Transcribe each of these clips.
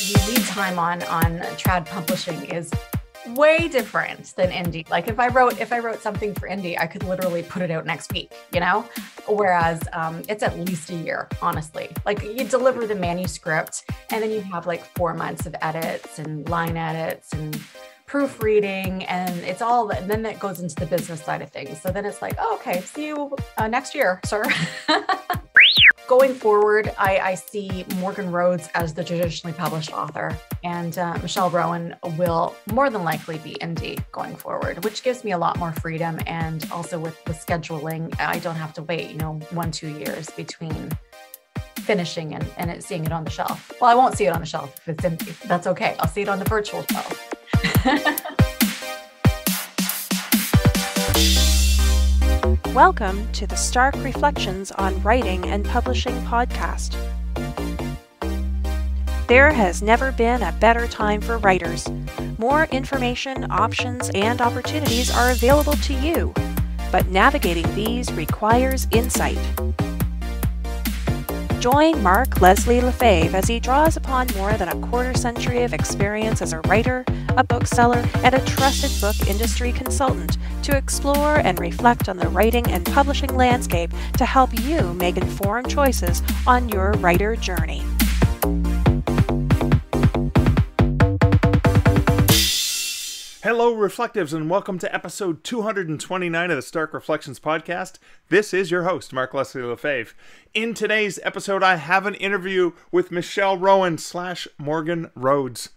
The lead time on trad publishing is way different than indie. Like if I wrote something for indie, I could literally put it out next week, you know? Whereas it's at least a year, honestly. Like you deliver the manuscript and then you have like 4 months of edits and line edits and proofreading, and it's all, and then that goes into the business side of things. So then it's like, oh, okay, see you next year, sir. Going forward, I see Morgan Rhodes as the traditionally published author, and Michelle Rowen will more than likely be indie going forward, which gives me a lot more freedom. And also with the scheduling, I don't have to wait, 1-2 years between finishing and seeing it on the shelf. Well, I won't see it on the shelf if it's indie. That's okay. I'll see it on the virtual shelf. Welcome to the Stark Reflections on Writing and Publishing podcast. There has never been a better time for writers. More information, options, and opportunities are available to you, but navigating these requires insight. Join Mark Leslie Lefebvre as he draws upon more than a quarter century of experience as a writer, a bookseller, and a trusted book industry consultant to explore and reflect on the writing and publishing landscape to help you make informed choices on your writer journey. Hello, Reflectives, and welcome to episode 229 of the Stark Reflections podcast. This is your host, Mark Leslie Lefebvre. In today's episode, I have an interview with Michelle Rowen / Morgan Rhodes.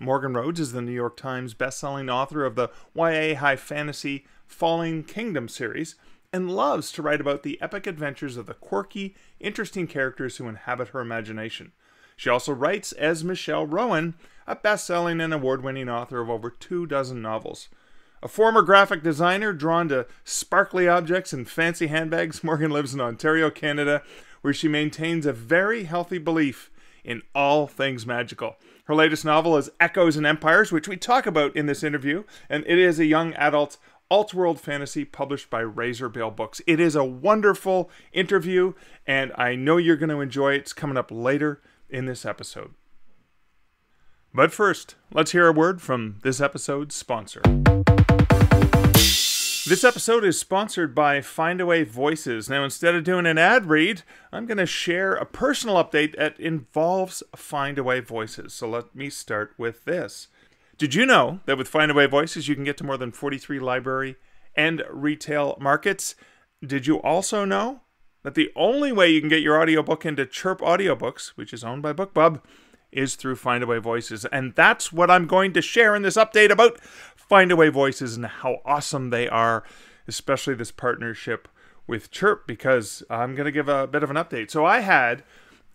Morgan Rhodes is the New York Times bestselling author of the YA high fantasy Falling Kingdom series and loves to write about the epic adventures of the quirky, interesting characters who inhabit her imagination. She also writes as Michelle Rowen, a best-selling and award-winning author of over 24 novels. A former graphic designer drawn to sparkly objects and fancy handbags, Morgan lives in Ontario, Canada, where she maintains a very healthy belief in all things magical. Her latest novel is Echoes and Empires, which we talk about in this interview, and it is a young adult alt-world fantasy published by Razorbill Books. It is a wonderful interview, and I know you're going to enjoy it. It's coming up later in this episode. But first, let's hear a word from this episode's sponsor. This episode is sponsored by Findaway Voices. Now, instead of doing an ad read, I'm going to share a personal update that involves Findaway Voices. So let me start with this. Did you know that with Findaway Voices, you can get to more than 43 library and retail markets? Did you also know that the only way you can get your audiobook into Chirp Audiobooks, which is owned by BookBub, is through Findaway Voices? And that's what I'm going to share in this update about Findaway Voices and how awesome they are, especially this partnership with Chirp, because I'm going to give a bit of an update. So I had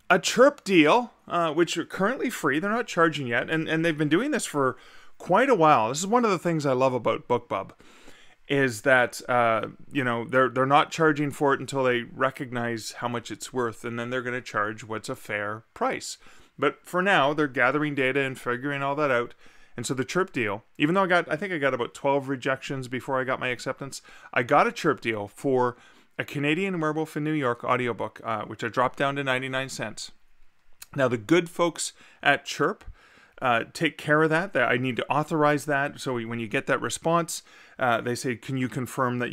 a Chirp deal, which are currently free. They're not charging yet, and they've been doing this for quite a while. This is one of the things I love about BookBub, is that they're not charging for it until they recognize how much it's worth, and then they're going to charge what's a fair price. But for now, they're gathering data and figuring all that out. And so the Chirp deal, even though I think I got about 12 rejections before I got my acceptance, I got a Chirp deal for a Canadian Werewolf in New York audiobook, which I dropped down to 99 cents. Now, the good folks at Chirp take care of that. I need to authorize that. So when you get that response, they say, can you confirm that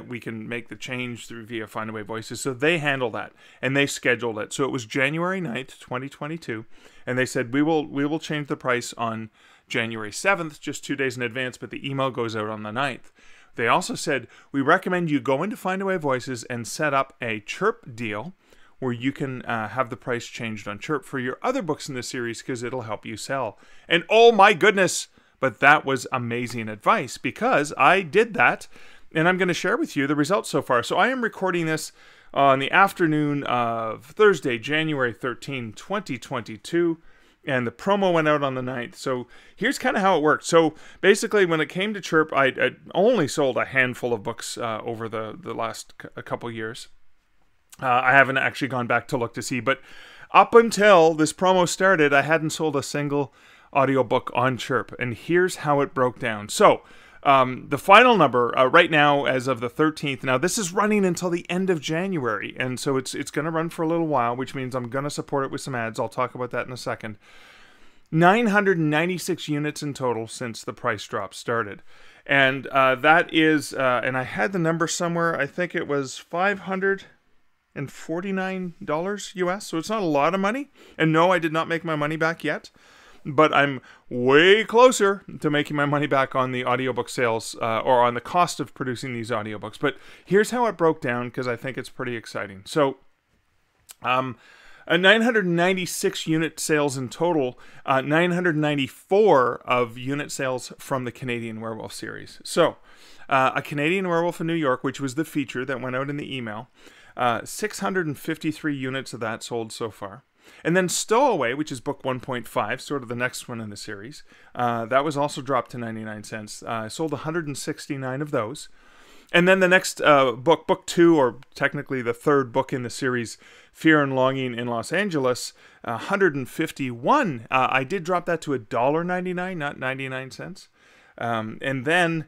we can make the change via Findaway Voices? So they handle that, and they scheduled it. So it was January 9th, 2022, and they said, we will change the price on January 7th, just 2 days in advance, but the email goes out on the 9th. They also said, we recommend you go into Findaway Voices and set up a Chirp deal where you can have the price changed on Chirp for your other books in the series, because it'll help you sell. And oh my goodness, but that was amazing advice, because I did that, and I'm going to share with you the results so far. So I am recording this on the afternoon of Thursday, January 13, 2022, and the promo went out on the 9th. So here's kind of how it worked. So basically, when it came to Chirp, I only sold a handful of books over the last couple years. I haven't actually gone back to look to see, but up until this promo started, I hadn't sold a single audiobook on Chirp, and here's how it broke down. So the final number right now, as of the 13th, now this is running until the end of January, and so it's going to run for a little while, which means I'm going to support it with some ads. I'll talk about that in a second. 996 units in total since the price drop started. And that is, and I had the number somewhere, I think it was $549 US, so it's not a lot of money. And no, I did not make my money back yet, but I'm way closer to making my money back on the audiobook sales, or on the cost of producing these audiobooks. But here's how it broke down, because I think it's pretty exciting. So, a 996 unit sales in total, 994 of unit sales from the Canadian Werewolf series. So, A Canadian Werewolf in New York, which was the feature that went out in the email, 653 units of that sold so far. And then Stowaway, which is book 1.5, sort of the next one in the series, that was also dropped to 99 cents. I sold 169 of those. And then the next book 2, or technically the third book in the series, Fear and Longing in Los Angeles, 151. I did drop that to $1.99, not 99 cents. And then,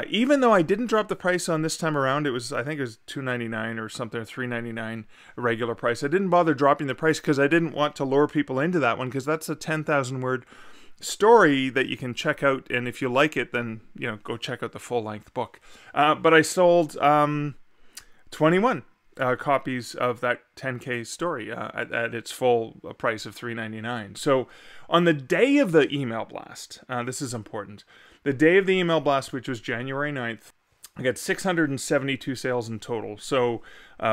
even though I didn't drop the price on this time around, I think it was $2.99 or something, or $3.99 regular price. I didn't bother dropping the price because I didn't want to lure people into that one, because that's a 10,000 word story that you can check out, and if you like it, then go check out the full-length book. But I sold 21 copies of that 10K story at its full price of $3.99. So on the day of the email blast, this is important, the day of the email blast, which was January 9th, I got 672 sales in total. So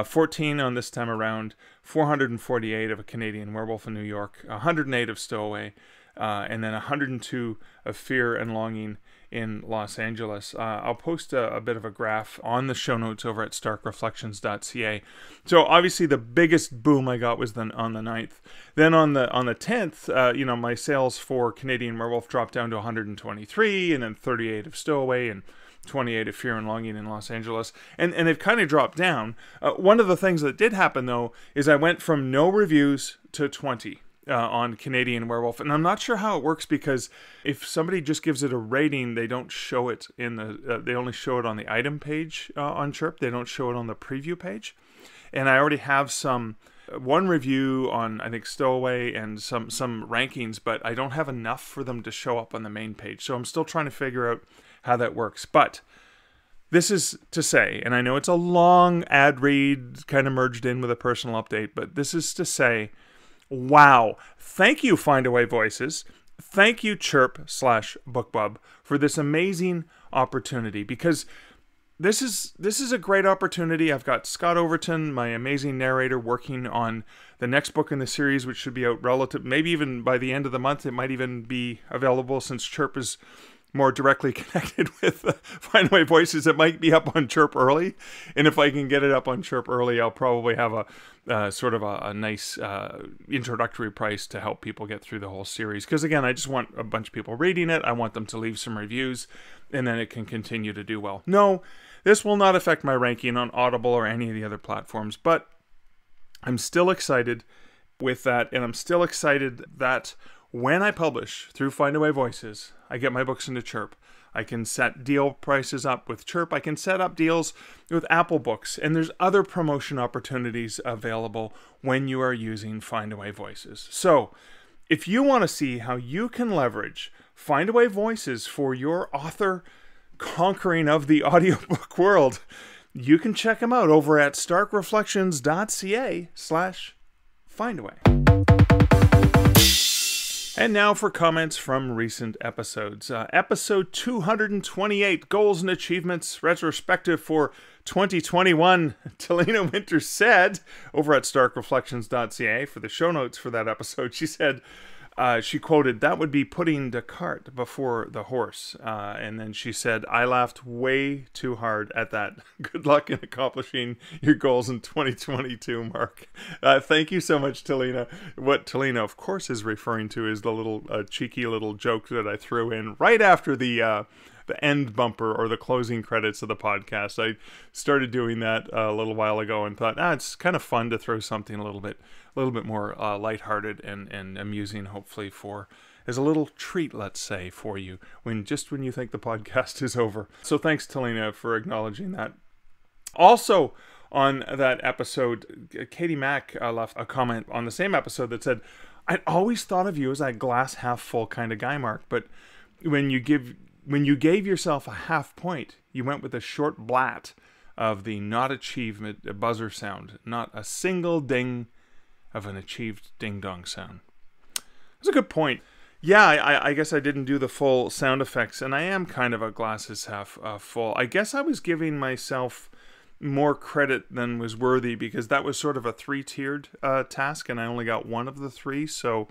14 on this time around, 448 of A Canadian Werewolf in New York, 108 of Stowaway, and then 102 of Fear and Longing in Los Angeles. I'll post a bit of a graph on the show notes over at starkreflections.ca. So obviously the biggest boom I got was then on the 9th. Then on the 10th, my sales for Canadian Werewolf dropped down to 123, and then 38 of Stowaway, and 28 of Fear and Longing in Los Angeles. And they've kind of dropped down. One of the things that did happen, though, is I went from no reviews to 20. On Canadian Werewolf, and I'm not sure how it works, because if somebody just gives it a rating, they don't show it in the they only show it on the item page on Chirp. They don't show it on the preview page. And I already have one review on, I think, Stowaway, and some rankings, but I don't have enough for them to show up on the main page. So I'm still trying to figure out how that works. But this is to say, and I know it's a long ad read kind of merged in with a personal update, but this is to say, wow. Thank you, Findaway Voices. Thank you, Chirp/BookBub, for this amazing opportunity, because this is a great opportunity. I've got Scott Overton, my amazing narrator, working on the next book in the series, which should be out maybe even by the end of the month. It might even be available, since Chirp is more directly connected with Findaway Voices. It might be up on Chirp early, and if I can get it up on Chirp early, I'll probably have a sort of a nice introductory price to help people get through the whole series. Because again, I just want a bunch of people reading it. I want them to leave some reviews, and then it can continue to do well. No, this will not affect my ranking on Audible or any of the other platforms, but I'm still excited with that, and I'm still excited that when I publish through Findaway Voices, I get my books into Chirp. I can set deal prices up with Chirp. I can set up deals with Apple Books. And there's other promotion opportunities available when you are using Findaway Voices. So if you want to see how you can leverage Findaway Voices for your author conquering of the audiobook world, you can check them out over at starkreflections.ca/Findaway. And now for comments from recent episodes. Episode 228, Goals and Achievements, Retrospective for 2021. Talina Winter said, over at starkreflections.ca, for the show notes for that episode, she said, she quoted, "That would be putting the cart before the horse." And then she said, "I laughed way too hard at that. Good luck in accomplishing your goals in 2022, Mark." Thank you so much, Talina. What Talina, of course, is referring to is the little cheeky little joke that I threw in right after the end bumper or the closing credits of the podcast. I started doing that a little while ago and thought, it's kind of fun to throw something a little bit more lighthearted and amusing, hopefully, as a little treat, let's say, for you when you think the podcast is over. So thanks, Talina, for acknowledging that. Also on that episode, Katie Mack left a comment on the same episode that said, I'd always thought of you as a glass half full kind of guy, Mark, but when you gave yourself a half point, you went with a short blat of the not achievement buzzer sound. Not a single ding of an achieved ding-dong sound. That's a good point. Yeah, I guess I didn't do the full sound effects, and I am kind of a glasses half full. I guess I was giving myself more credit than was worthy, because that was sort of a 3-tiered task, and I only got one of the 3, so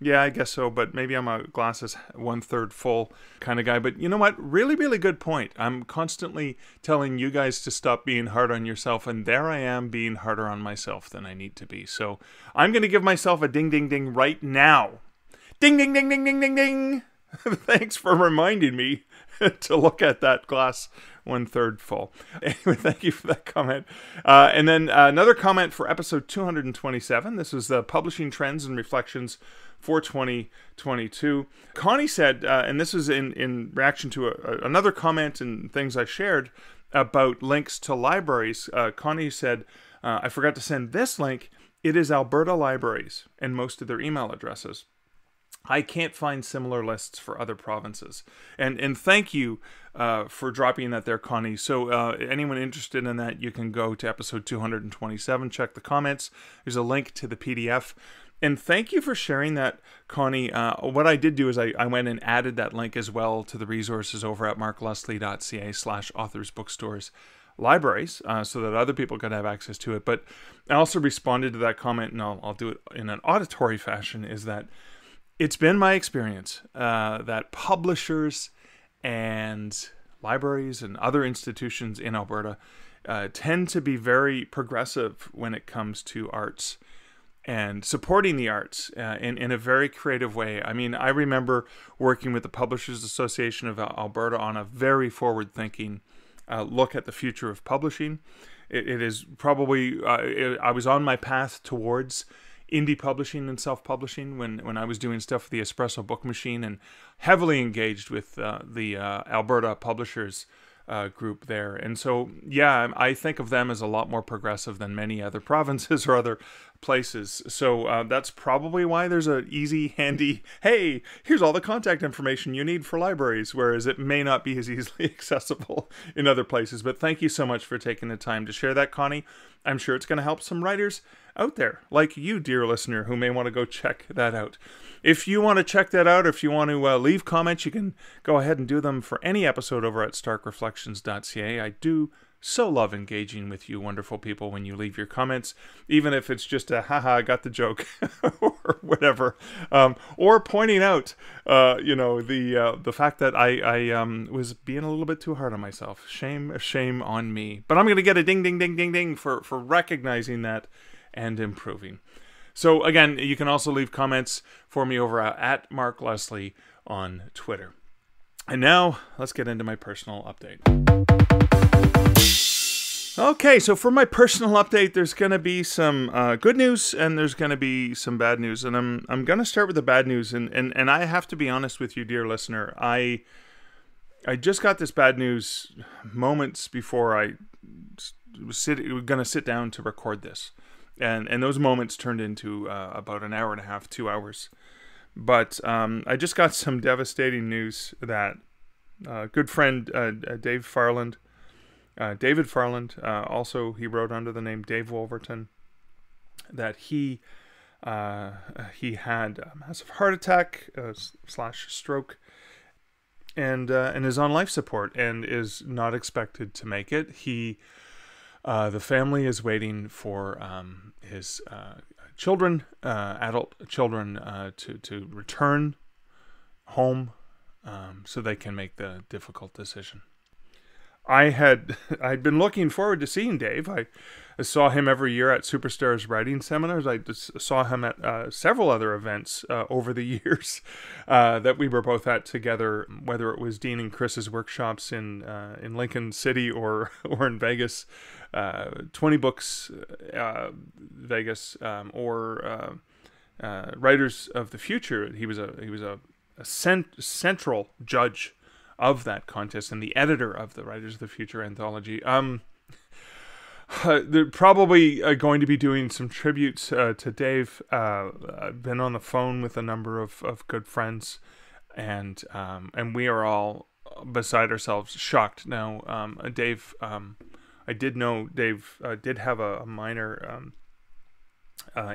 yeah, I guess so, but maybe I'm a glasses 1/3 full kind of guy. But you know what? Really, really good point. I'm constantly telling you guys to stop being hard on yourself, and there I am being harder on myself than I need to be. So I'm going to give myself a ding, ding, ding right now. Ding, ding, ding, ding, ding, ding, ding. Thanks for reminding me to look at that glass 1/3 full. Anyway, thank you for that comment. And then another comment for episode 227. This was the Publishing Trends and Reflections for 2022. Connie said, and this was in reaction to another comment and things I shared about links to libraries. Connie said, I forgot to send this link. It is Alberta Libraries and most of their email addresses. I can't find similar lists for other provinces. And thank you for dropping that there, Connie. So anyone interested in that, you can go to episode 227, check the comments. There's a link to the PDF. And thank you for sharing that, Connie. What I did do is I went and added that link as well to the resources over at markleslie.ca/authors bookstores libraries, so that other people could have access to it. But I also responded to that comment, and I'll do it in an auditory fashion, is that it's been my experience that publishers and libraries and other institutions in Alberta tend to be very progressive when it comes to arts and supporting the arts in a very creative way. I mean, I remember working with the Publishers Association of Alberta on a very forward-thinking look at the future of publishing. It is probably, I was on my path towards indie publishing and self-publishing when I was doing stuff with the Espresso Book Machine, and heavily engaged with the Alberta Publishers group there. And so, yeah, I think of them as a lot more progressive than many other provinces or other places. So that's probably why there's an easy, handy, hey, here's all the contact information you need for libraries, whereas it may not be as easily accessible in other places. But thank you so much for taking the time to share that, Connie. I'm sure it's going to help some writers out there, like you, dear listener, who may want to go check that out. If you want to check that out, or if you want to leave comments, you can go ahead and do them for any episode over at starkreflections.ca. I do so love engaging with you wonderful people when you leave your comments, even if it's just a haha, I got the joke or whatever, or pointing out the fact that I was being a little bit too hard on myself. Shame on me. But I'm going to get a ding ding ding ding ding for recognizing that and improving. So again, you can also leave comments for me over at Mark Leslie on Twitter. And now let's get into my personal update. Okay, so for my personal update, there's going to be some good news and there's going to be some bad news. And I'm going to start with the bad news. And I have to be honest with you, dear listener. I just got this bad news moments before I was going to sit down to record this. And those moments turned into about an hour and a half, 2 hours. But I just got some devastating news that good friend David Farland, also he wrote under the name Dave Wolverton, that he had a massive heart attack / stroke, and is on life support and is not expected to make it. The family is waiting for his children, adult children, to return home so they can make the difficult decision. I'd been looking forward to seeing Dave. I saw him every year at Superstars writing seminars. I just saw him at several other events over the years that we were both at together, whether it was Dean and Chris's workshops in Lincoln City or in Vegas, 20 Books Vegas, or Writers of the Future. He was a central judge of that contest and the editor of the Writers of the Future anthology. They're probably going to be doing some tributes to Dave. I've been on the phone with a number of good friends, and we are all beside ourselves, shocked. Now, Dave, I did know Dave did have a minor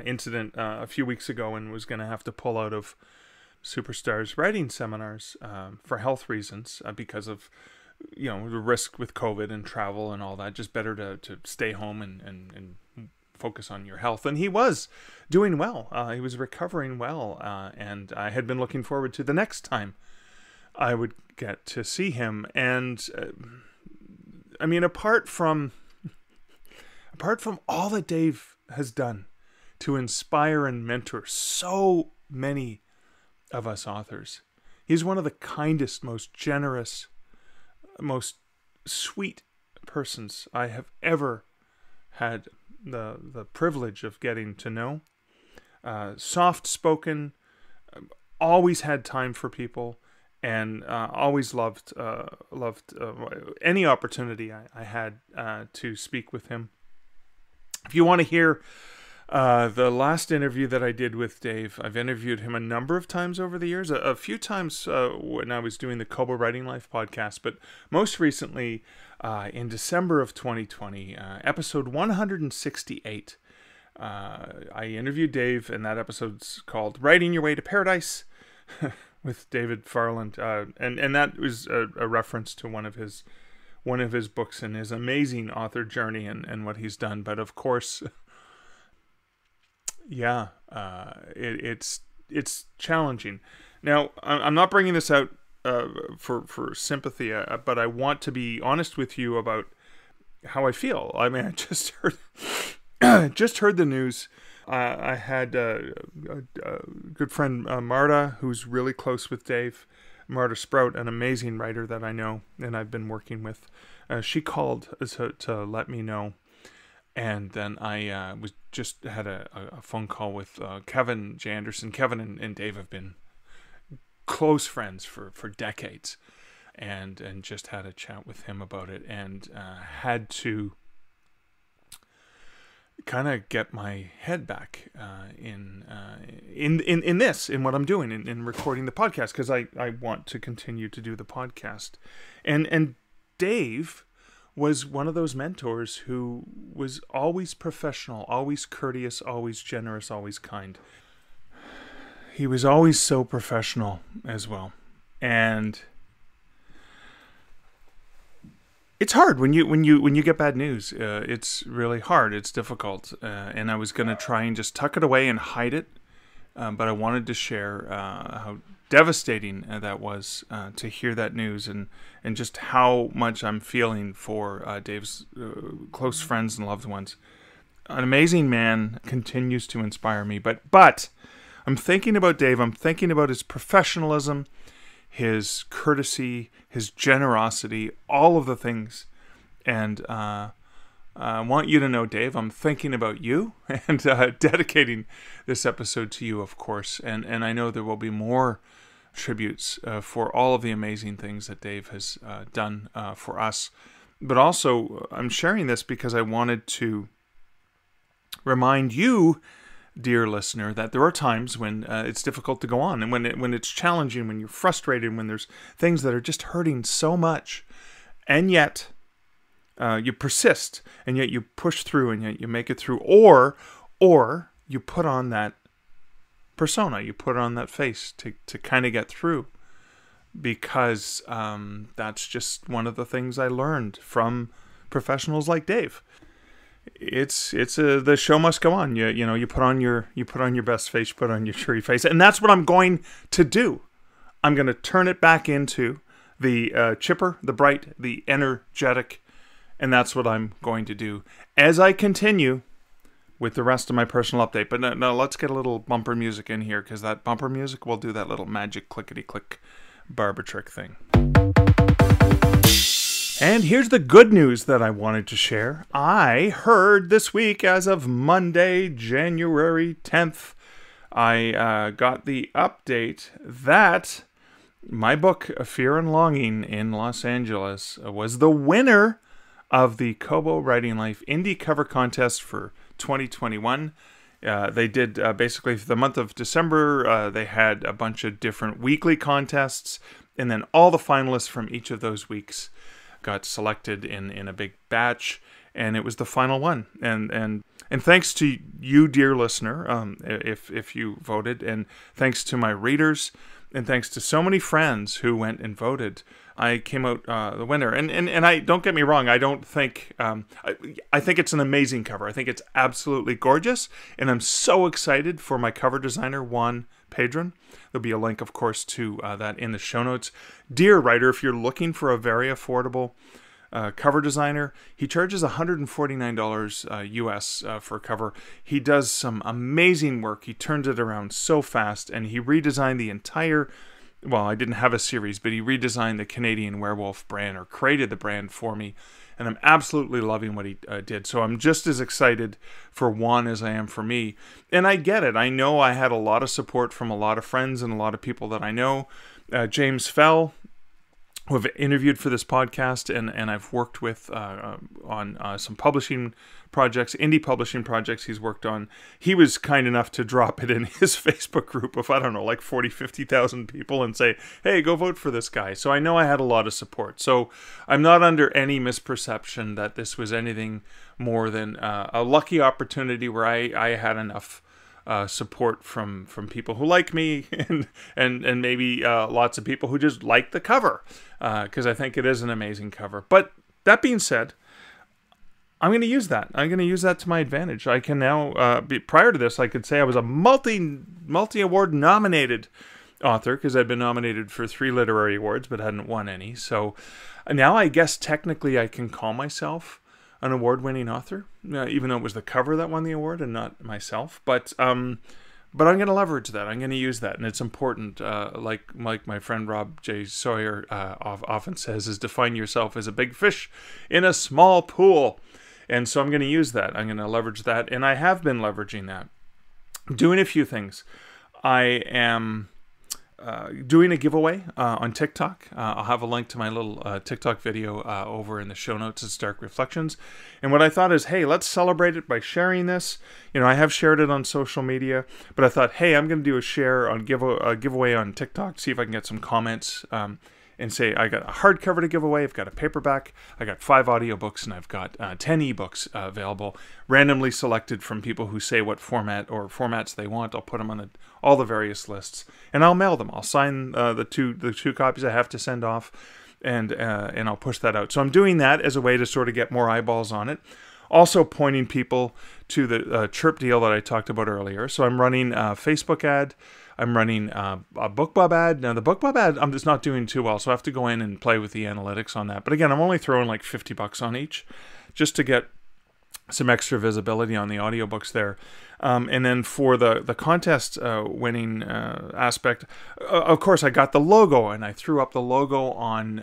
incident a few weeks ago and was going to have to pull out of Superstar's writing seminars for health reasons because of the risk with COVID and travel and all that. Just better to stay home and focus on your health. And he was doing well. He was recovering well. And I had been looking forward to the next time I would get to see him. And I mean, apart from all that Dave has done to inspire and mentor so many of us authors, he's one of the kindest, most generous, most sweet persons I have ever had the privilege of getting to know. Soft-spoken, always had time for people, and always loved any opportunity I had to speak with him. If you want to hear the last interview that I did with Dave, I've interviewed him a number of times over the years, a few times when I was doing the Kobo Writing Life podcast, but most recently in December of 2020, episode 168. I interviewed Dave, and that episode's called Writing Your Way to Paradise with David Farland, and that was a reference to one of his books and his amazing author journey and what he's done. But of course, yeah, it's challenging. Now, I'm not bringing this out for sympathy, but I want to be honest with you about how I feel. I mean, I just heard the news. I had a good friend, Marta, who's really close with Dave. Marta Sprout, an amazing writer that I know and I've been working with. She called to let me know. And then I had a phone call with Kevin J. Anderson. Kevin and Dave have been close friends for decades, and just had a chat with him about it, and had to kind of get my head back in what I'm doing in recording the podcast, because I want to continue to do the podcast, and Dave was one of those mentors who was always professional, always courteous, always generous, always kind. He was always so professional as well. And it's hard when you get bad news. It's really hard. It's difficult. And I was going to try and just tuck it away and hide it. But I wanted to share how devastating that was to hear that news, and just how much I'm feeling for Dave's close friends and loved ones. An amazing man, continues to inspire me. But I'm thinking about Dave. I'm thinking about his professionalism, his courtesy, his generosity, all of the things. And I want you to know, Dave, I'm thinking about you and dedicating this episode to you, of course. And I know there will be more tributes for all of the amazing things that Dave has done for us. But also, I'm sharing this because I wanted to remind you, dear listener, that there are times when it's difficult to go on, and when it's challenging, when you're frustrated, when there's things that are just hurting so much, and yet you persist, and yet you push through, and yet you make it through, or you put on that persona, you put on that face to kind of get through, because that's just one of the things I learned from professionals like Dave. It's the show must go on. You put on your best face, you put on your cheery face, and that's what I'm going to do. I'm going to turn it back into the chipper, the bright, the energetic, and that's what I'm going to do as I continue with the rest of my personal update. But no, let's get a little bumper music in here, because that bumper music will do that little magic clickety-click barber trick thing. And here's the good news that I wanted to share. I heard this week, as of Monday, January 10th, I got the update that my book, Fear and Longing in Los Angeles, was the winner of the Kobo Writing Life Indie Cover Contest for 2021. They did basically for the month of December, they had a bunch of different weekly contests, and then all the finalists from each of those weeks got selected in a big batch, and it was the final one. And thanks to you, dear listener, if you voted, and thanks to my readers, and thanks to so many friends who went and voted, I came out the winner. And I don't get me wrong, I don't think I think it's an amazing cover. I think it's absolutely gorgeous, and I'm so excited for my cover designer, Juan Pedron. There'll be a link, of course, to that in the show notes. Dear writer, if you're looking for a very affordable cover designer, he charges $149 US for a cover. He does some amazing work. He turns it around so fast, and he redesigned the entire, well, I didn't have a series, but he redesigned the Canadian Werewolf brand, or created the brand for me, and I'm absolutely loving what he did. So I'm just as excited for Juan as I am for me. And I get it. I know I had a lot of support from a lot of friends and a lot of people that I know. James Fell, who I've interviewed for this podcast, and I've worked with on some publishing projects, indie publishing projects he's worked on. He was kind enough to drop it in his Facebook group of, I don't know, like 40, 50,000 people and say, hey, go vote for this guy. So I know I had a lot of support. So I'm not under any misperception that this was anything more than a lucky opportunity where I had enough support from people who like me, and maybe lots of people who just like the cover, because I think it is an amazing cover. But that being said, I'm going to use that. I'm going to use that to my advantage. I can now, prior to this, I could say I was a multi-award nominated author, because I'd been nominated for 3 literary awards but hadn't won any. So now I guess technically I can call myself an award-winning author, even though it was the cover that won the award and not myself. But I'm going to leverage that. I'm going to use that, and it's important. Like my friend Rob J. Sawyer often says, is define yourself as a big fish in a small pool. And so I'm going to use that. I'm going to leverage that, and I have been leveraging that. I'm doing a few things. I am doing a giveaway on TikTok. I'll have a link to my little TikTok video over in the show notes at Stark Reflections. And what I thought is, hey, let's celebrate it by sharing this. You know, I have shared it on social media, but I thought, hey, I'm going to do a share on giveaway on TikTok, see if I can get some comments, and say, I got a hardcover to give away, I've got a paperback, I got 5 audiobooks, and I've got 10 ebooks available, randomly selected from people who say what format or formats they want. I'll put them on all the various lists, and I'll mail them. I'll sign the two copies I have to send off, and I'll push that out. So I'm doing that as a way to sort of get more eyeballs on it. Also pointing people to the Chirp deal that I talked about earlier. So I'm running a Facebook ad. I'm running a BookBub ad. Now, the BookBub ad, I'm just not doing too well, so I have to go in and play with the analytics on that. But again, I'm only throwing like $50 on each, just to get some extra visibility on the audiobooks there. And then for the contest winning aspect, of course, I got the logo, and I threw up the logo on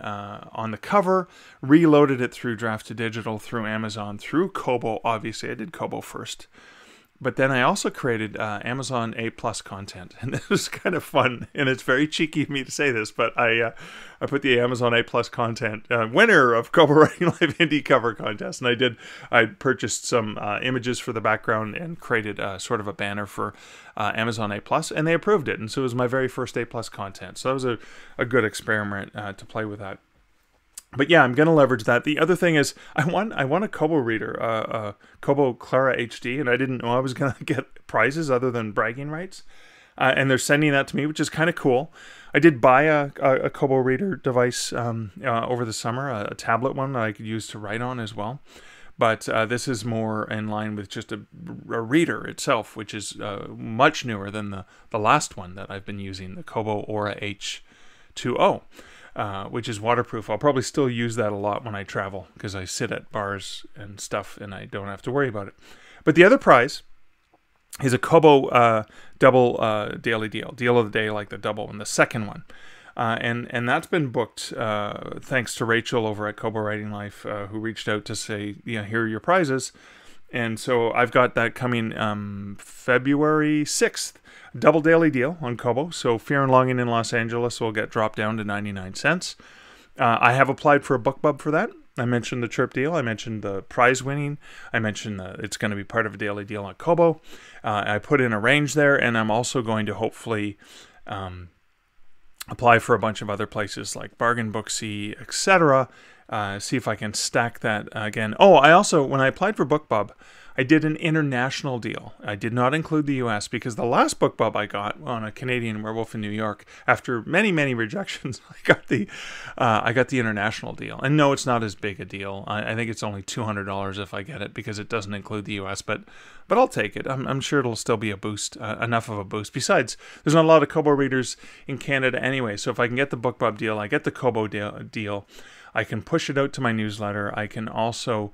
the cover, reloaded it through Draft to Digital, through Amazon, through Kobo. Obviously, I did Kobo first. But then I also created Amazon A+ content, and this was kind of fun, and it's very cheeky of me to say this, but I put the Amazon A+ content winner of Kobo Writing Live Indie Cover Contest, and I purchased some images for the background and created sort of a banner for Amazon A+, and they approved it, and so it was my very first A+ content. So that was a good experiment to play with that. But yeah, I'm going to leverage that. The other thing is, I won a Kobo reader, Kobo Clara HD, and I didn't know I was going to get prizes other than bragging rights. And they're sending that to me, which is kind of cool. I did buy a Kobo reader device over the summer, a tablet one that I could use to write on as well. But this is more in line with just a reader itself, which is much newer than the last one that I've been using, the Kobo Aura H2O. Which is waterproof. I'll probably still use that a lot when I travel, because I sit at bars and stuff and I don't have to worry about it. But the other prize is a Kobo double daily deal of the day, like the double and the second one. And that's been booked thanks to Rachel over at Kobo Writing Life, who reached out to say, here are your prizes. And so I've got that coming February 6th. Double daily deal on Kobo. So Fear and Longing in Los Angeles will get dropped down to 99 cents. I have applied for a BookBub for that. I mentioned the trip deal. I mentioned the prize winning. I mentioned it's going to be part of a daily deal on Kobo. I put in a range there, and I'm also going to hopefully apply for a bunch of other places like Bargain Booksy, etc. See if I can stack that again. Oh, I also, when I applied for BookBub, I did an international deal. I did not include the US because the last BookBub I got on a Canadian werewolf in New York, after many, many rejections, I got the international deal. And no, it's not as big a deal. I think it's only $200 if I get it because it doesn't include the US, but I'll take it. I'm sure it'll still be a boost, enough of a boost. Besides, there's not a lot of Kobo readers in Canada anyway, so if I can get the BookBub deal, I get the Kobo deal. I can push it out to my newsletter. I can also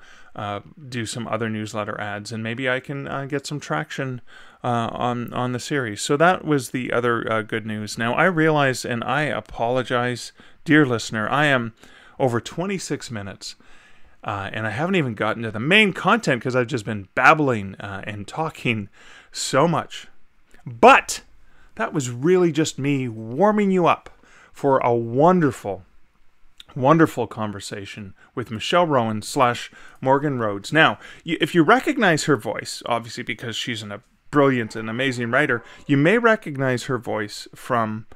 do some other newsletter ads, and maybe I can get some traction on the series. So that was the other good news. Now, I realize, and I apologize, dear listener, I am over 26 minutes, and I haven't even gotten to the main content because I've just been babbling and talking so much. But that was really just me warming you up for a wonderful conversation with Michelle Rowen / Morgan Rhodes. Now, if you recognize her voice, obviously because she's a brilliant and amazing writer, you may recognize her voice from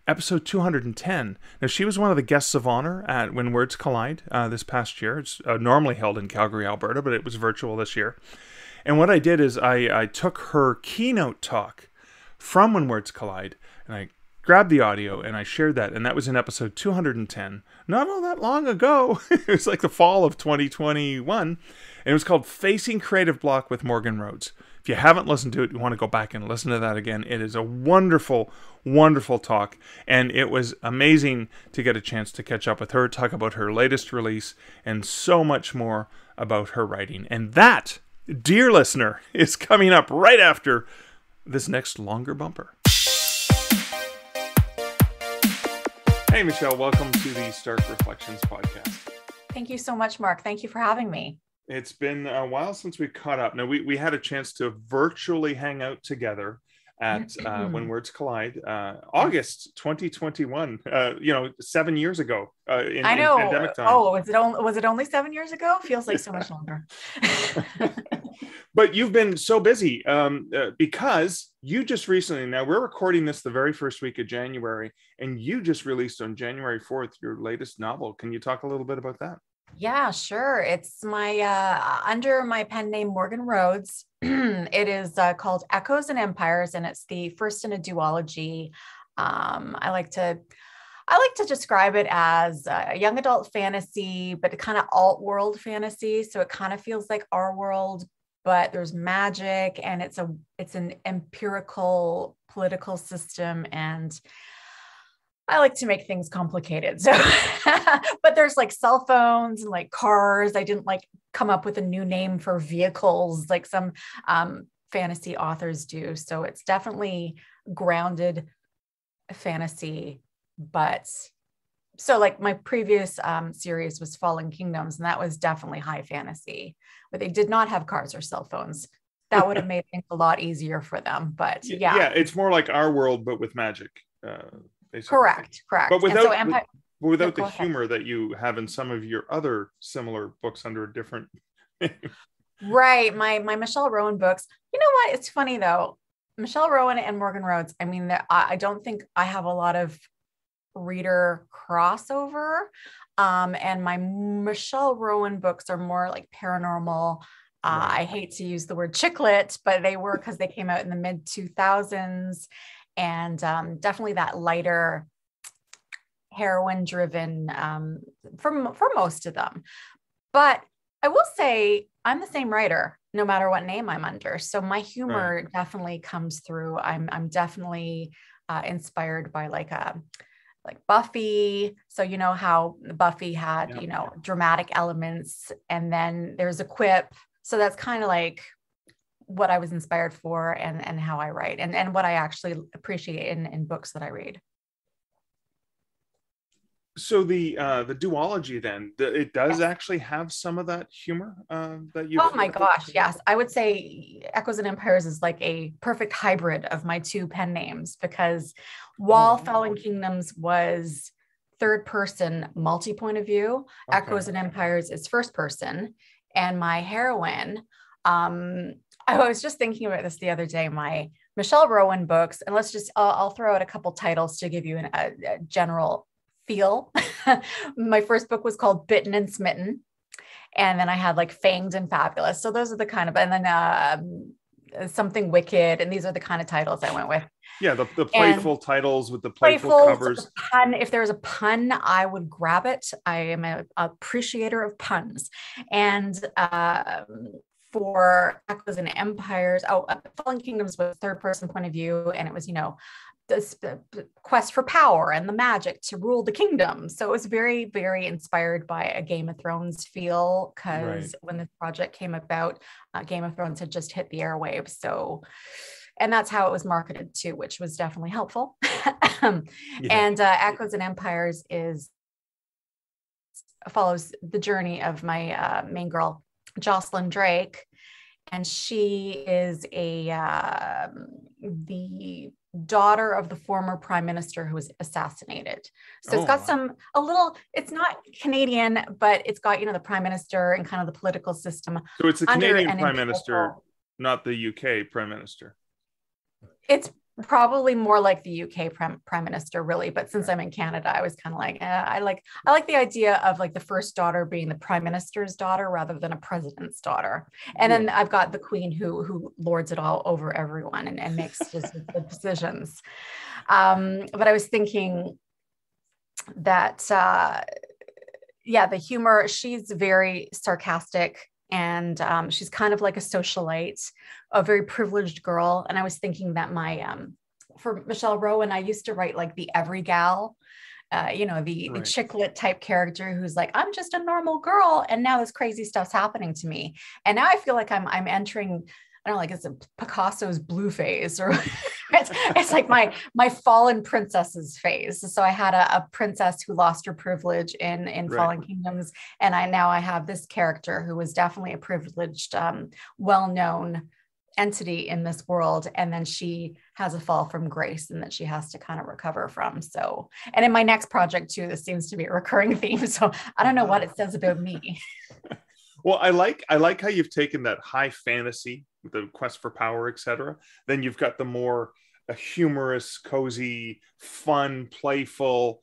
episode 210. Now, she was one of the guests of honor at When Words Collide this past year. It's normally held in Calgary, Alberta, but it was virtual this year. And what I did is I took her keynote talk from When Words Collide, and I grabbed the audio and I shared that, and that was in episode 210, not all that long ago. It was like the fall of 2021, and it was called Facing Creative Block with Morgan Rhodes. If you haven't listened to it, you want to go back and listen to that again. It is a wonderful talk, and it was amazing to get a chance to catch up with her, talk about her latest release, and so much more about her writing. And that, dear listener, is coming up right after this next longer bumper. Hey, Michelle, welcome to the Stark Reflections podcast. Thank you so much, Mark. Thank you for having me. It's been a while since we caught up. Now, we had a chance to virtually hang out together at When Words Collide, August 2021, 7 years ago in pandemic time. Oh, was it only 7 years ago? Feels like so much longer. But you've been so busy because you just recently, now we're recording this the very first week of January, and you just released on January 4th your latest novel. Can you talk a little bit about that? Yeah, sure. It's my under my pen name Morgan Rhodes. It is called Echoes and Empires, and it's the first in a duology. I like to describe it as a young adult fantasy, but kind of alt-world fantasy. So it kind of feels like our world, but there's magic, and it's an empirical political system, and I like to make things complicated. So, but there's like cell phones and like cars. I didn't like come up with a new name for vehicles like some fantasy authors do. So it's definitely grounded fantasy, but so like my previous series was Fallen Kingdoms, and that was definitely high fantasy, but they did not have cars or cell phones. That would have made things a lot easier for them. But yeah, it's more like our world, but with magic. Basically. Correct. But without the humor that you have in some of your other similar books under a different name. Right. My Michelle Rowen books. You know what? It's funny though. Michelle Rowen and Morgan Rhodes. I mean, I don't think I have a lot of reader crossover. And my Michelle Rowen books are more like paranormal. I hate to use the word chick lit, but they were because they came out in the mid 2000s. And definitely that lighter heroine driven for most of them. But I will say I'm the same writer, no matter what name I'm under. So my humor definitely comes through. I'm definitely inspired by like Buffy. So you know how Buffy had, dramatic elements, and then there's a quip. So that's kind of like what I was inspired for and how I write and what I actually appreciate in books that I read. So the duology then, it does actually have some of that humor that you. Oh my gosh, yes. I would say Echoes and Empires is like a perfect hybrid of my two pen names, because while Fallen Kingdoms was third person multi-point of view. Okay. Echoes and Empires is first person. And my heroine, I was just thinking about this the other day, my Michelle Rowen books, and I'll throw out a couple titles to give you a general feel. My first book was called Bitten and Smitten. And then I had like Fanged and Fabulous. So those are the kind of, and then Something Wicked. And these are the kind of titles I went with. Yeah, the playful titles with the playful covers. If there's a pun, I would grab it. I am an appreciator of puns. And for Echoes and Empires, Fallen Kingdoms was third person point of view. And it was, this quest for power and the magic to rule the kingdom. So it was very, very inspired by a Game of Thrones feel, because when this project came about, Game of Thrones had just hit the airwaves. So, and that's how it was marketed too, which was definitely helpful. And Echoes and Empires follows the journey of my main girl, Jocelyn Drake. And she is the daughter of the former prime minister who was assassinated. So it's got it's not Canadian, but it's got, the prime minister and kind of the political system. So it's the Canadian prime minister, not the UK prime minister. It's probably more like the UK prime minister, really. But since I'm in Canada, I was kind of like, I like the idea of like the first daughter being the prime minister's daughter rather than a president's daughter. And then I've got the queen who lords it all over everyone and makes just the decisions. But I was thinking that, the humor, she's very sarcastic. And she's kind of like a socialite, a very privileged girl. And I was thinking that for Michelle Rowen, I used to write like the every gal, the chicklet type character who's like, I'm just a normal girl. And now this crazy stuff's happening to me. And now I feel like I'm entering, I don't know, like it's a Picasso's blue phase, or it's like my fallen princesses phase. So I had a princess who lost her privilege in Fallen Kingdoms. And I have this character who was definitely a privileged, well-known entity in this world. And then she has a fall from grace and that she has to kind of recover from. So, and in my next project too, this seems to be a recurring theme. So I don't know what it says about me. Well, I like how you've taken that high fantasy, the quest for power, etc. Then you've got the more humorous, cozy, fun, playful.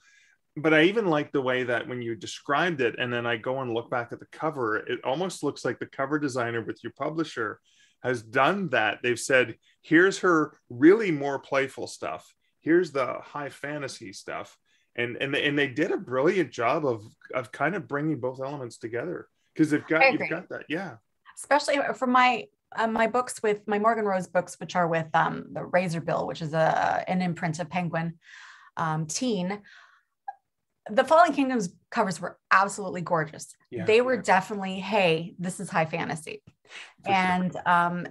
But I even like the way that when you described it, and then I go and look back at the cover, it almost looks like the cover designer with your publisher has done that. They've said, here's her really more playful stuff. Here's the high fantasy stuff. And they did a brilliant job of kind of bringing both elements together. Because you've got that, especially for my books with my Morgan Rhodes books, which are with the Razor Bill, which is an imprint of Penguin Teen. The Fallen Kingdoms covers were absolutely gorgeous. They were definitely, hey, this is high fantasy. And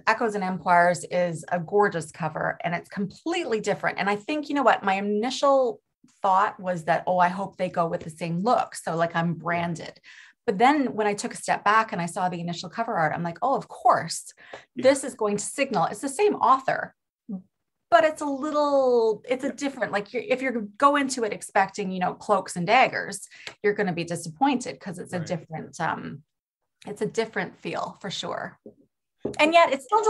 Echoes and Empires is a gorgeous cover, and it's completely different. And I think, my initial thought was that, I hope they go with the same look, so like I'm branded. But then when I took a step back and I saw the initial cover art, I'm like, of course, this is going to signal it's the same author, but it's a different, like if you go into it expecting, cloaks and daggers, you're going to be disappointed because it's a different feel for sure. And yet it still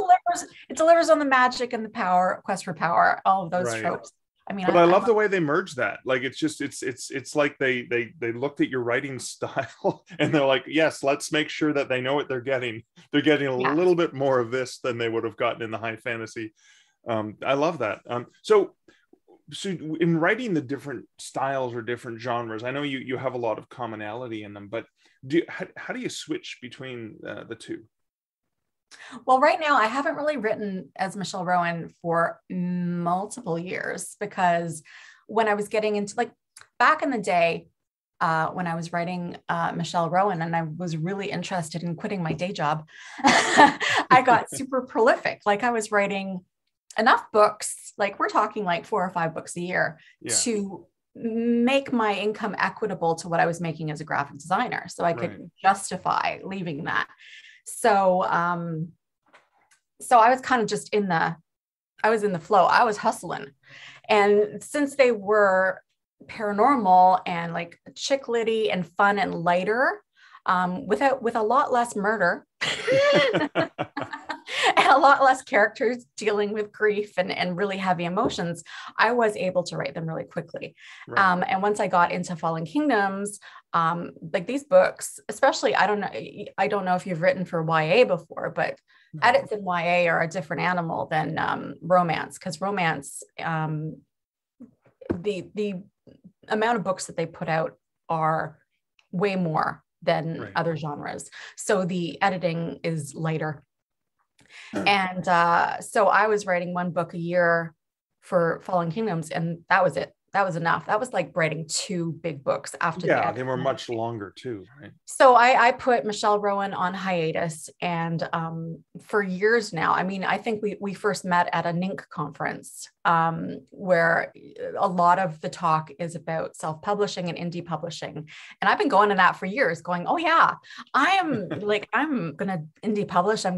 delivers on the magic and the power, quest for power, all of those tropes. I mean, but I love the way they merge that. Like, it's like they looked at your writing style and they're like, yes, let's make sure that they know what they're getting. They're getting a little bit more of this than they would have gotten in the high fantasy. I love that. So in writing the different styles or different genres, I know you have a lot of commonality in them, but how do you switch between the two? Well, right now I haven't really written as Michelle Rowen for multiple years, because when I was getting into, like, back in the day, when I was writing Michelle Rowen and I was really interested in quitting my day job, I got super prolific. Like, I was writing enough books, like we're talking like 4 or 5 books a year, to make my income equitable to what I was making as a graphic designer. So I could justify leaving that. So I was kind of just I was in the flow. I was hustling. And since they were paranormal and like chick litty and fun and lighter, with a lot less murder and a lot less characters dealing with grief and really heavy emotions, I was able to write them really quickly. Right. And once I got into Fallen Kingdoms, like these books, especially, I don't know if you've written for YA before, but edits in YA are a different animal than romance, because romance, the amount of books that they put out are way more than other genres. So the editing is lighter. And so I was writing one book a year for Fallen Kingdoms, and that was it. That was enough. That was like writing 2 big books after that. Yeah, they were much longer too, right? So I put Michelle Rowen on hiatus, and for years now, I mean, I think we first met at a NINC conference, where a lot of the talk is about self-publishing and indie publishing. And I've been going to that for years, going, oh yeah, I'm going to indie publish. I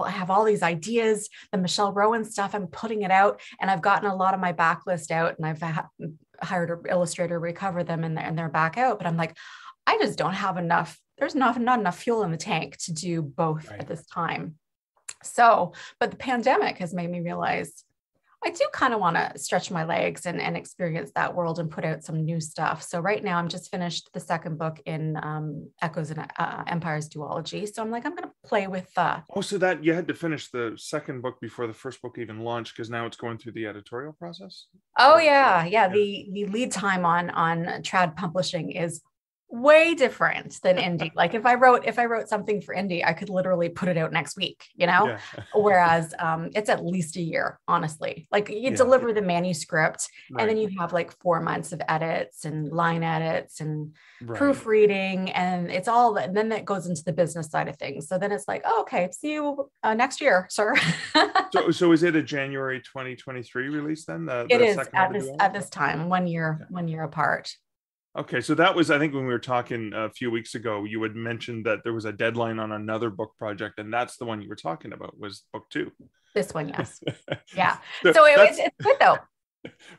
have all these ideas, the Michelle Rowen stuff, I'm putting it out, and I've gotten a lot of my backlist out, and I've hired an illustrator to recover them, and they're back out. But I'm like, I just don't have enough. There's not enough fuel in the tank to do both at this time. So, but the pandemic has made me realize I do kind of want to stretch my legs and experience that world and put out some new stuff. So right now I'm just finished the second book in Echoes and Empires duology. So I'm like, I'm going to play with. So that you had to finish the second book before the first book even launched, because now it's going through the editorial process. Oh yeah. The lead time on trad publishing is way different than indie. Like if I wrote something for indie, I could literally put it out next week, whereas it's at least a year, honestly. Like you deliver the manuscript, and then you have like 4 months of edits and line edits and proofreading, and it's all, and then that goes into the business side of things. So then it's like, oh, okay, see you next year, sir. So is it a January 2023 release then? It is at this time, 1 year apart. Okay, so that was, I think, when we were talking a few weeks ago, you had mentioned that there was a deadline on another book project, and that's the one you were talking about, was book 2. This one, yes. Yeah. So it's good though.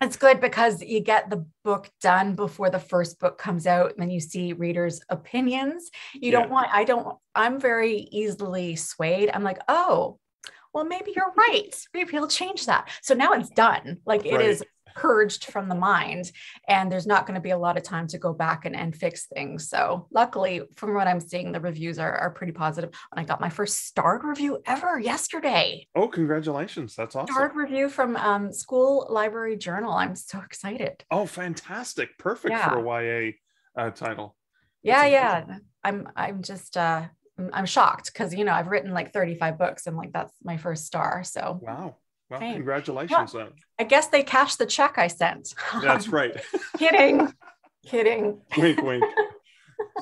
It's good because you get the book done before the first book comes out, and then you see readers' opinions. I'm very easily swayed. I'm like, oh, well, maybe you're right. Maybe he'll change that. So now it's done. Like it is purged from the mind, and there's not going to be a lot of time to go back and fix things. So luckily, from what I'm seeing, the reviews are pretty positive. And I got my first starred review ever yesterday. Oh, congratulations. That's awesome. Starred review from School Library Journal. I'm so excited. Oh, fantastic. Perfect for a YA title. Yeah. I'm just I'm shocked because I've written like 35 books, and like that's my first star. So wow. Well, congratulations. Yeah. I guess they cashed the check I sent. That's right. Kidding. Wink, wink.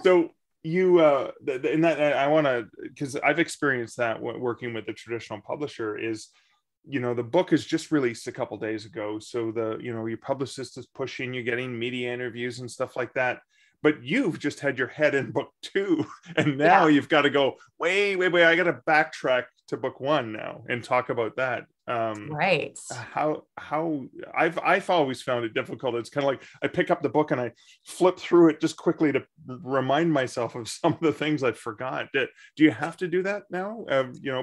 So you, and that I want to, because I've experienced that working with a traditional publisher, is, the book is just released a couple days ago. So your publicist is pushing you, getting media interviews and stuff like that. But you've just had your head in book 2, and now you've got to go, wait. I got to backtrack to book 1 now and talk about that. Right. How I've always found it difficult. It's kind of like I pick up the book and I flip through it just quickly to remind myself of some of the things I forgot. Do you have to do that now?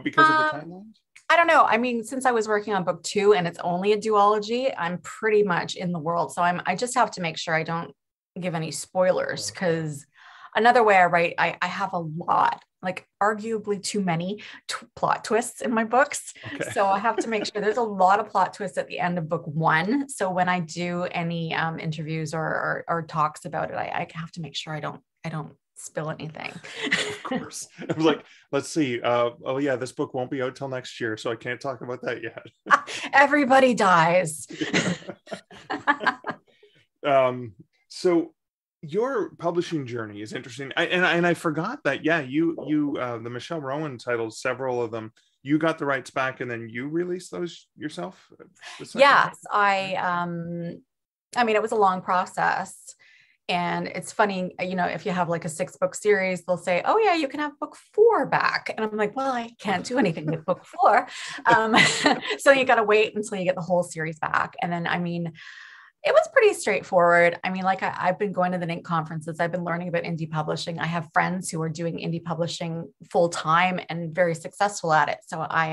Because of the timelines? I don't know. I mean, since I was working on book 2 and it's only a duology, I'm pretty much in the world. So I just have to make sure I don't give any spoilers, because another way I write, I have a lot, like arguably too many plot twists in my books. Okay. So I have to make sure there's a lot of plot twists at the end of book 1. So when I do any interviews or talks about it, I have to make sure I don't spill anything. Of course. I was like, let's see. This book won't be out till next year, so I can't talk about that yet. Everybody dies. So your publishing journey is interesting. I forgot that, you the Michelle Rowen titles, several of them, you got the rights back and then you released those yourself? Yes, I mean, it was a long process. And it's funny, if you have like a 6-book series, they'll say, oh yeah, you can have book 4 back. And I'm like, well, I can't do anything with book 4. So you got to wait until you get the whole series back. And then, I mean, It was pretty straightforward. I mean, like I've been going to the NINC conferences. I've been learning about indie publishing. I have friends who are doing indie publishing full time and very successful at it. So I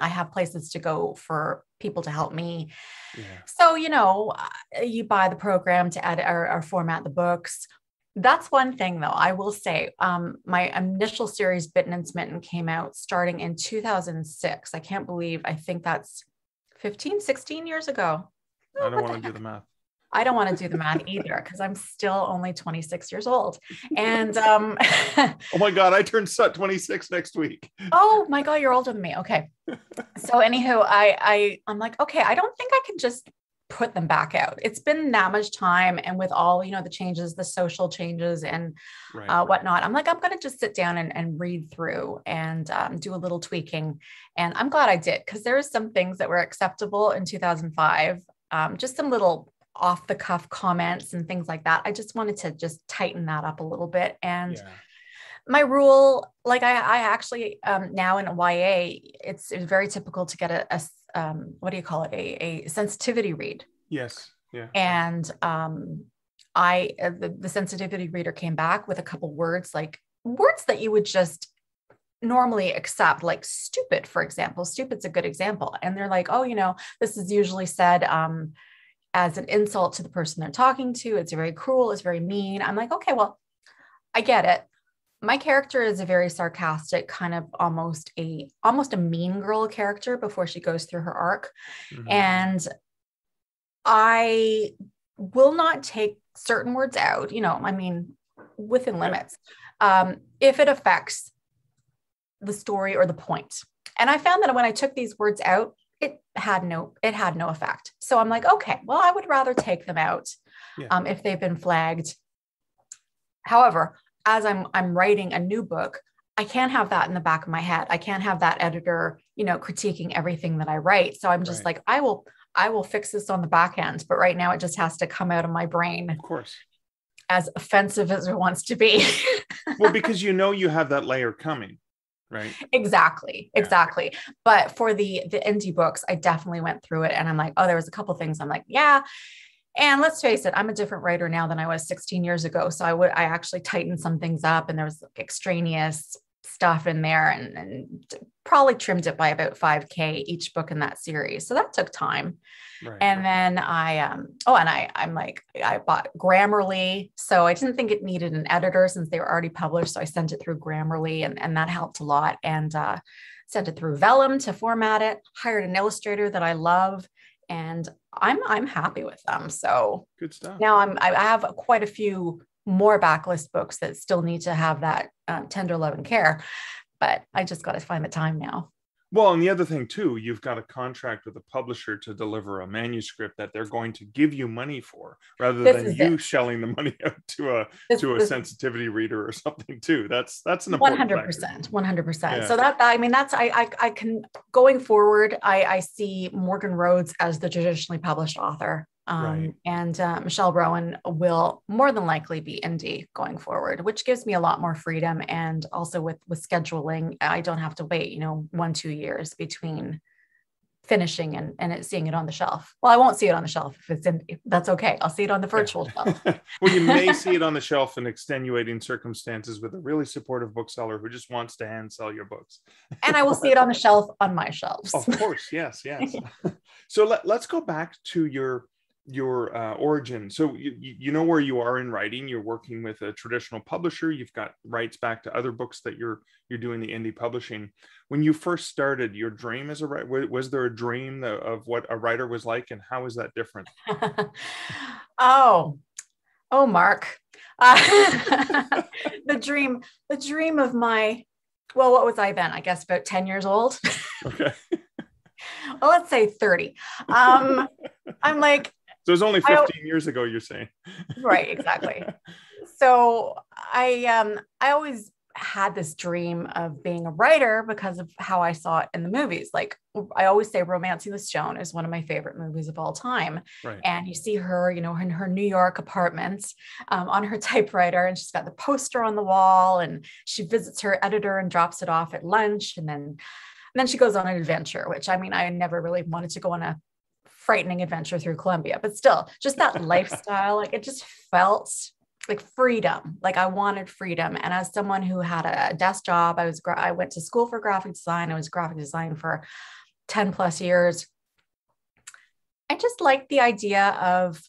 have places to go for people to help me. Yeah. So, you buy the program to edit or format the books. That's one thing though. I will say, my initial series Bitten and Smitten came out starting in 2006. I think that's 15, 16 years ago. I don't want to do the math. I don't want to do the math either because I'm still only 26 years old. And oh my God, I turn 26 next week. Oh my God, you're older than me. Okay. So anywho, I'm like, okay, I don't think I can just put them back out. It's been that much time. And with all, the changes, the social changes and whatnot, I'm like, I'm going to just sit down and read through and do a little tweaking. And I'm glad I did because there were some things that were acceptable in 2005. Just some little off the cuff comments and things like that. I just wanted to just tighten that up a little bit. And my rule, like I actually, now in YA, it's very typical to get a what do you call it? A sensitivity read. Yes. Yeah. And, the sensitivity reader came back with a couple words, like words that you would just normally accept, like stupid, for example. Stupid's a good example. And they're like, oh, this is usually said as an insult to the person they're talking to. It's very cruel. It's very mean. I'm like, okay, well, I get it. My character is a very sarcastic, kind of almost a mean girl character before she goes through her arc. Mm-hmm. And I will not take certain words out, within limits, if it affects the story or the point. And I found that when I took these words out, it had no effect. So I'm like, okay, well, I would rather take them out if they've been flagged. However, as I'm writing a new book, I can't have that in the back of my head. I can't have that editor, critiquing everything that I write. So I'm just like, I will fix this on the back end, but right now it just has to come out of my brain. Of course. As offensive as it wants to be. Well, because you have that layer coming. Right. Exactly. But for the indie books, I definitely went through it and I'm like, oh, there was a couple things I'm like, yeah. And let's face it, I'm a different writer now than I was 16 years ago. So I actually tightened some things up and there was extraneous stuff in there and probably trimmed it by about 5K each book in that series. So that took time. Right, and then I'm like, I bought Grammarly. So I didn't think it needed an editor since they were already published. So I sent it through Grammarly and that helped a lot and sent it through Vellum to format it, hired an illustrator that I love. And I'm happy with them. So good stuff. Now I have quite a few more backlist books that still need to have that tender love and care, but I just got to find the time now. Well, and the other thing too, you've got a contract with a publisher to deliver a manuscript that they're going to give you money for, rather than you shelling the money out to a sensitivity reader or something too. That's an important 100%. Yeah. So I can, going forward, I see Morgan Rhodes as the traditionally published author. And Michelle Rowen will more than likely be indie going forward, which gives me a lot more freedom. And also with scheduling, I don't have to wait, 1-2 years between finishing and seeing it on the shelf. Well, I won't see it on the shelf if it's indie. That's okay. I'll see it on the virtual shelf. Well, you may see it on the shelf in extenuating circumstances with a really supportive bookseller who just wants to hand sell your books. And I will see it on the shelf on my shelves. Of course. Yes. So let's go back to your origin. So you know where you are in writing. You're working with a traditional publisher. You've got rights back to other books that you're doing the indie publishing. When you first started, your dream as a writer, was there a dream of what a writer was like, and how is that different? Oh, Mark, the dream of my, well, what was I then? I guess about 10 years old. Okay. Well, let's say 30. I'm like, so it was only 15 years ago, you're saying. Right, exactly. So I always had this dream of being a writer because of how I saw it in the movies. Like I always say Romancing the Stone is one of my favorite movies of all time. Right. And you see her, in her New York apartment on her typewriter, and she's got the poster on the wall, and she visits her editor and drops it off at lunch. And then she goes on an adventure, which I never really wanted to go on a frightening adventure through Colombia, but still just that lifestyle, like it just felt like freedom. Like I wanted freedom. And as someone who had a desk job, I went to school for graphic design. I was graphic design for 10 plus years. I just liked the idea of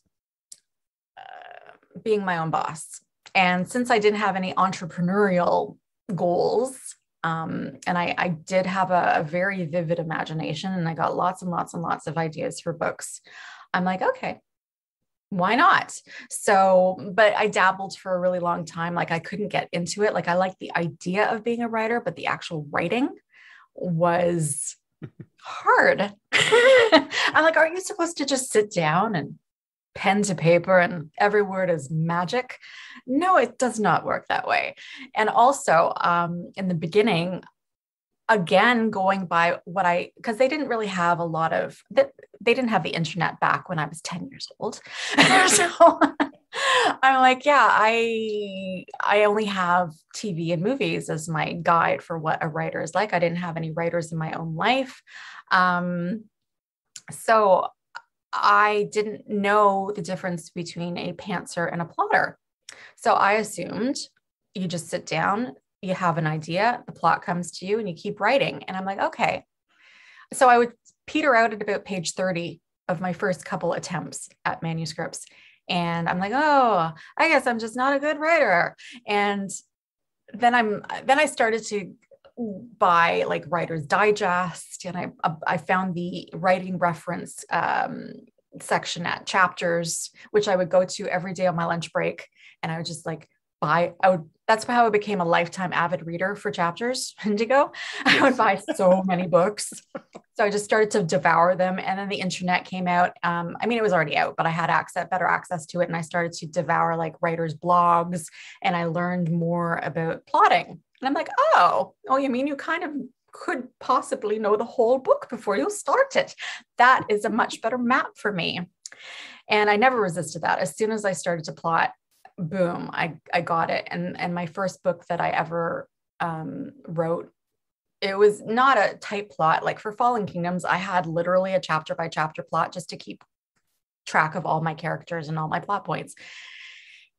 being my own boss. And since I didn't have any entrepreneurial goals, and I did have a very vivid imagination, and I got lots and lots and lots of ideas for books, I'm like, okay, why not? So, but I dabbled for a really long time. Like I couldn't get into it. Like I liked the idea of being a writer, but the actual writing was hard. I'm like, aren't you supposed to just sit down and pen to paper and every word is magic? No, it does not work that way. And also in the beginning, again, going by because they didn't really have they didn't have the internet back when I was 10 years old. So I'm like, yeah, I only have TV and movies as my guide for what a writer is like. I didn't have any writers in my own life. So I didn't know the difference between a pantser and a plotter. So I assumed you just sit down, you have an idea, the plot comes to you and you keep writing. And I'm like, okay. So I would peter out at about page 30 of my first couple attempts at manuscripts. And I'm like, oh, I guess I'm just not a good writer. And then I started to buy like Writer's Digest, and I found the writing reference section at Chapters, which I would go to every day on my lunch break. And I would just like that's how I became a lifetime avid reader for Chapters, Indigo. I would buy so many books. So I just started to devour them. And then the internet came out. I mean, it was already out, but I had better access to it. And I started to devour like writers' blogs, and I learned more about plotting. And I'm like, oh, you mean you kind of could possibly know the whole book before you start it? That is a much better map for me. And I never resisted that. As soon as I started to plot, boom, I got it. And my first book that I ever wrote, it was not a tight plot. Like for Fallen Kingdoms, I had literally a chapter by chapter plot just to keep track of all my characters and all my plot points.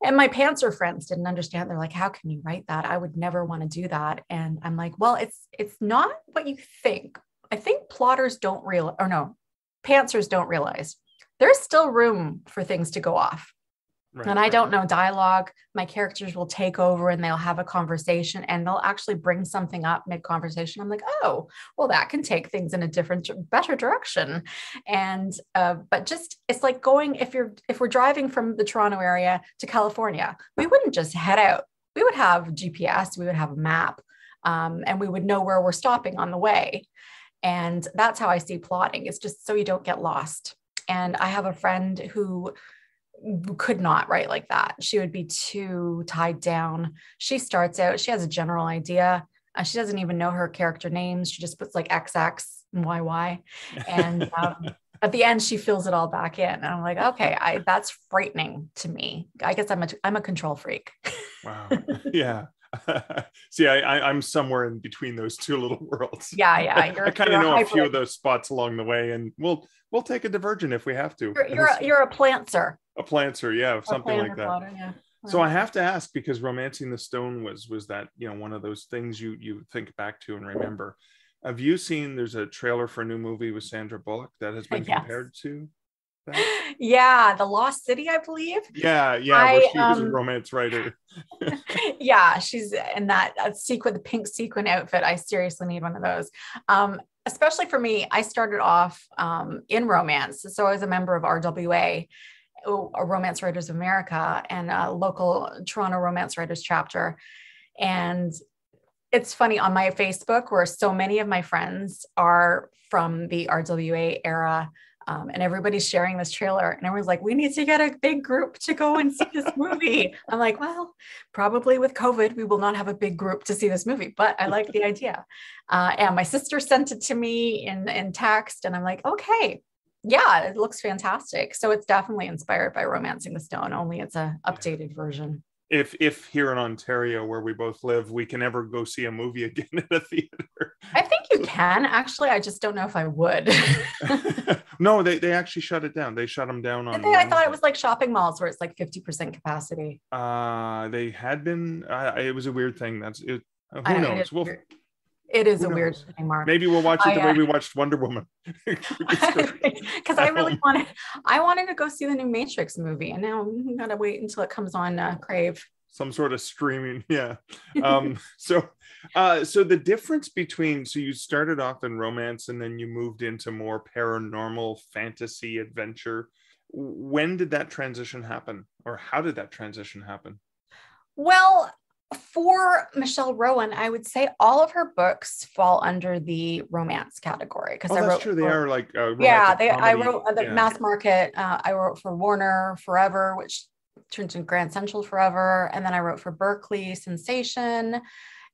And my pantser friends didn't understand. They're like, how can you write that? I would never want to do that. And I'm like, well, it's not what you think. I think pantsers don't realize there's still room for things to go off. Right, and I don't know dialogue. My characters will take over and they'll have a conversation and they'll actually bring something up mid-conversation. I'm like, oh, well, that can take things in a better direction. And, but just, it's like going, if we're driving from the Toronto area to California, we wouldn't just head out. We would have GPS, we would have a map, and we would know where we're stopping on the way. And that's how I see plotting. It's just so you don't get lost. And I have a friend who could not write like that. She would be too tied down. She starts out, she has a general idea. She doesn't even know her character names. She just puts like XX and YY. And at the end, she fills it all back in. And I'm like, okay, that's frightening to me. I guess I'm a control freak. Wow. Yeah. See, I'm somewhere in between those two little worlds. Yeah. I kind of know a few of those spots along the way, and we'll take a divergent if we have to. You're a plantser. A plantser, yeah, something like that. Plotter, yeah. So I have to ask, because Romancing the Stone was that, one of those things you think back to and remember. Have you seen? There's a trailer for a new movie with Sandra Bullock that has been compared to that? Yeah, The Lost City, I believe. Yeah, where she was a romance writer. Yeah, she's in that sequin, the pink sequin outfit. I seriously need one of those. Especially for me, I started off in romance. So I was a member of RWA, Romance Writers of America, and a local Toronto Romance Writers chapter. And it's funny, on my Facebook, where so many of my friends are from the RWA era, and everybody's sharing this trailer, and everyone's like, we need to get a big group to go and see this movie. I'm like, well, probably with COVID, we will not have a big group to see this movie, but I like the idea. And my sister sent it to me in text, and I'm like, okay, yeah, it looks fantastic. So it's definitely inspired by Romancing the Stone, only it's a updated version. if here in Ontario, where we both live, we can ever go see a movie again at a theater. I think you can actually. I just don't know if I would. No, they actually shut it down. They shut them down on I thought it Wednesday. was like shopping malls where it's like 50% capacity. They had been. It was a weird thing. That's it. I Who know, knows? it is Who a weird knows? thing, Mark. Maybe we'll watch it the way we watched Wonder Woman. Because I really wanted to go see the new Matrix movie, and now I'm gotta wait until it comes on Crave. Some sort of streaming, yeah. So the difference between, so you started off in romance and then you moved into more paranormal fantasy adventure. When did that transition happen, or how did that transition happen? Well, for Michelle Rowen, I would say all of her books fall under the romance category, because I wrote. True. They are like I wrote the yeah. mass market. I wrote for Warner Forever, which turned into Grand Central Forever, and then I wrote for Berkeley Sensation,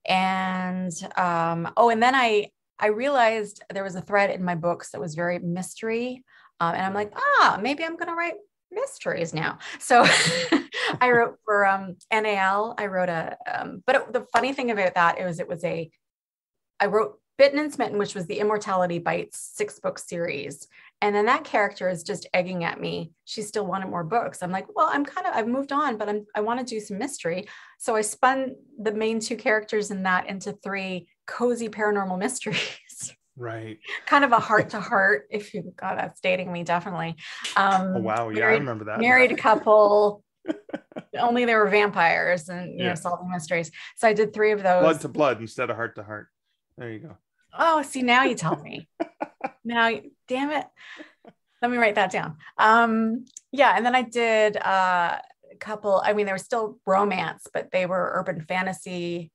and and then I realized there was a thread in my books that was very mystery, and I'm like, maybe I'm gonna write mysteries now. So I wrote for NAL. I wrote the funny thing about that I wrote Bitten and Smitten, which was the Immortality Bites 6-book series. And then that character is just egging at me. She still wanted more books. I'm like, well, I've moved on, but I want to do some mystery. So I spun the main 2 characters in that into 3 cozy paranormal mysteries. Right. Kind of a heart to heart, if you got that's dating me, definitely. Oh, wow. Yeah, I remember that. Married a couple. Only they were vampires and solving mysteries. So I did 3 of those. Blood to blood instead of heart to heart. There you go. Oh, see, now you tell me. Now, damn it. Let me write that down. And then I did a couple. I mean, they were still romance, but they were urban fantasy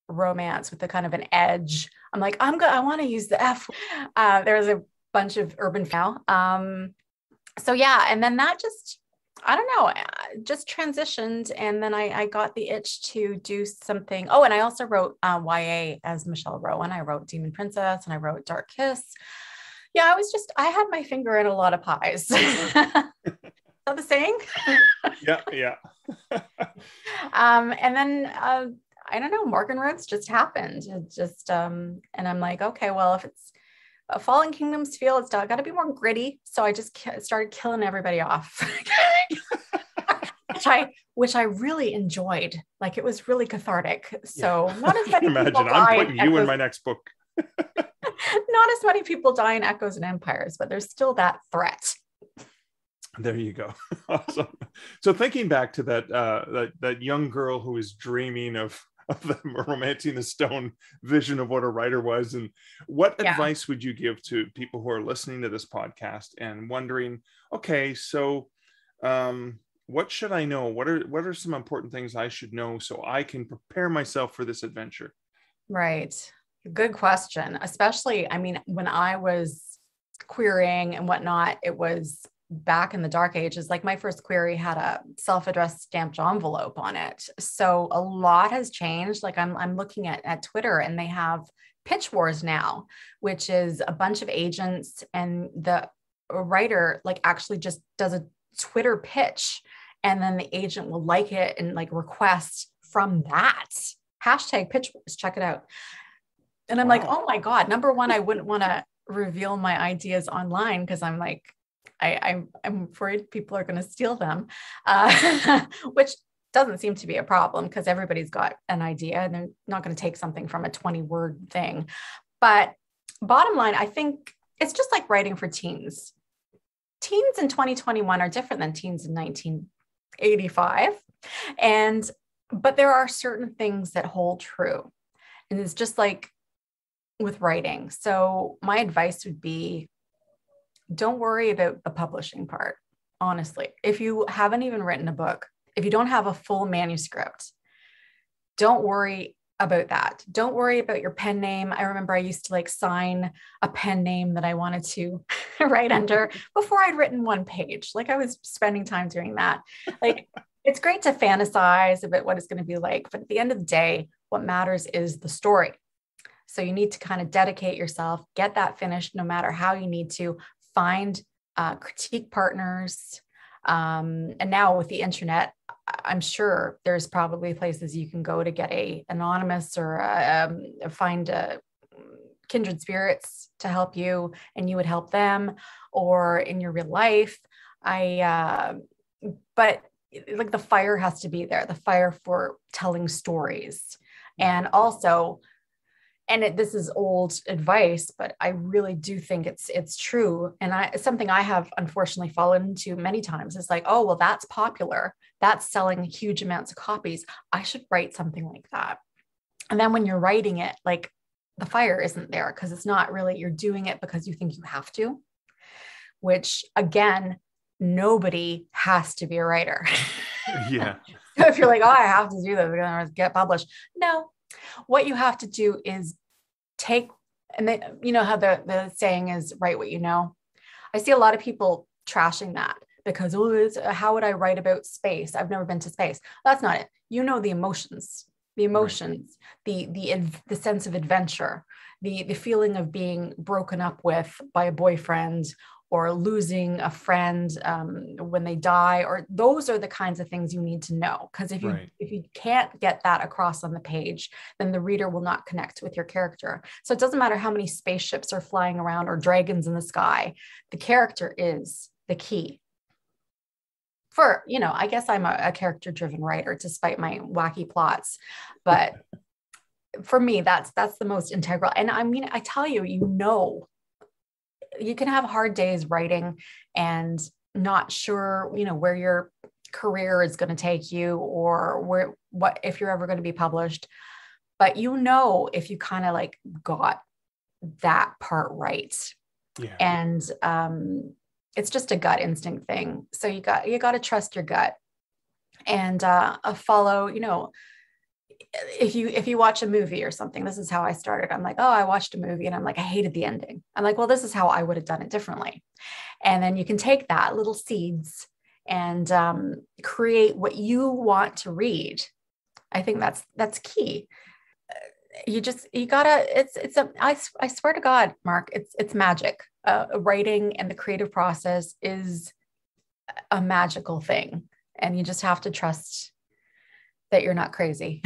romance with a kind of an edge. I'm like, I want to use the F. There was a bunch of urban now. And then that just, I don't know, just transitioned. And then I got the itch to do something. Oh, and I also wrote YA as Michelle Rowen. I wrote Demon Princess and I wrote Dark Kiss. Yeah, I had my finger in a lot of pies. Is that the saying? Yeah. And then, I don't know, Morgan Rhodes just happened. It just, and I'm like, okay, well, if it's a Fallen Kingdoms feel, it's got to be more gritty. So I just started killing everybody off, which I really enjoyed. Like, it was really cathartic. So not as many imagine people I'm putting you in my next book. Not as many people die in Echoes and Empires, but there's still that threat. There you go. Awesome. So thinking back to that young girl who was dreaming of the romancing the stone vision of what a writer was, and what advice would you give to people who are listening to this podcast and wondering, okay, so what should I know? What are some important things I should know so I can prepare myself for this adventure? Right. Good question. Especially, I mean, when I was querying and whatnot, it was back in the dark ages. Like, my first query had a self-addressed stamped envelope on it. So a lot has changed. Like, I'm looking at Twitter, and they have pitch wars now, which is a bunch of agents, and the writer like actually just does a Twitter pitch, and then the agent will like it and like request from that hashtag pitch wars. Check it out. And I'm like, oh my God, number one, I wouldn't want to reveal my ideas online, because I'm like, I'm afraid people are going to steal them, which doesn't seem to be a problem, because everybody's got an idea and they're not going to take something from a 20-word thing. But bottom line, I think it's just like writing for teens. Teens in 2021 are different than teens in 1985. But there are certain things that hold true. And it's just like with writing. So my advice would be, don't worry about the publishing part. Honestly, if you haven't even written a book, if you don't have a full manuscript, don't worry about that. Don't worry about your pen name. I remember I used to like sign a pen name that I wanted to write under before I'd written one page. Like, I was spending time doing that. Like, it's great to fantasize about what it's going to be like, but at the end of the day, what matters is the story. So you need to kind of dedicate yourself, get that finished, no matter how you need to. Find critique partners. And now with the internet, I'm sure there's probably places you can go to get a anonymous or find kindred spirits to help you, and you would help them, or in your real life. But like the fire has to be there, the fire for telling stories. And also, this is old advice, but I really do think it's true. And it's something I have unfortunately fallen into many times. It's like, oh, well, that's popular. That's selling huge amounts of copies. I should write something like that. And then when you're writing it, like the fire isn't there, because it's not really, you're doing it because you think you have to, which again, nobody has to be a writer. Yeah. So if you're like, oh, I have to do this, I'm going to get published. No, what you have to do is you know how the saying is, write what you know. I see a lot of people trashing that because, how would I write about space? I've never been to space. That's not it. You know, the emotions, right. The sense of adventure, the feeling of being broken up with by a boyfriend, or losing a friend when they die, or those are the kinds of things you need to know. Because if you can't get that across on the page, then the reader will not connect with your character. So it doesn't matter how many spaceships are flying around or dragons in the sky. The character is the key. I guess I'm a character-driven writer, despite my wacky plots. But for me, that's the most integral. And I mean, I tell you, you can have hard days writing and not sure, where your career is going to take you, or if you're ever going to be published. But if you kind of like got that part right. Yeah. And it's just a gut instinct thing. So you got to trust your gut and follow, if you watch a movie or something. This is how I started. I'm like, oh, I watched a movie and I'm like, I hated the ending. I'm like, well, this is how I would have done it differently. And then you can take that little seeds and create what you want to read. I think that's key. I swear to God, Mark, it's magic. Writing and the creative process is a magical thing. And you just have to trust that you're not crazy.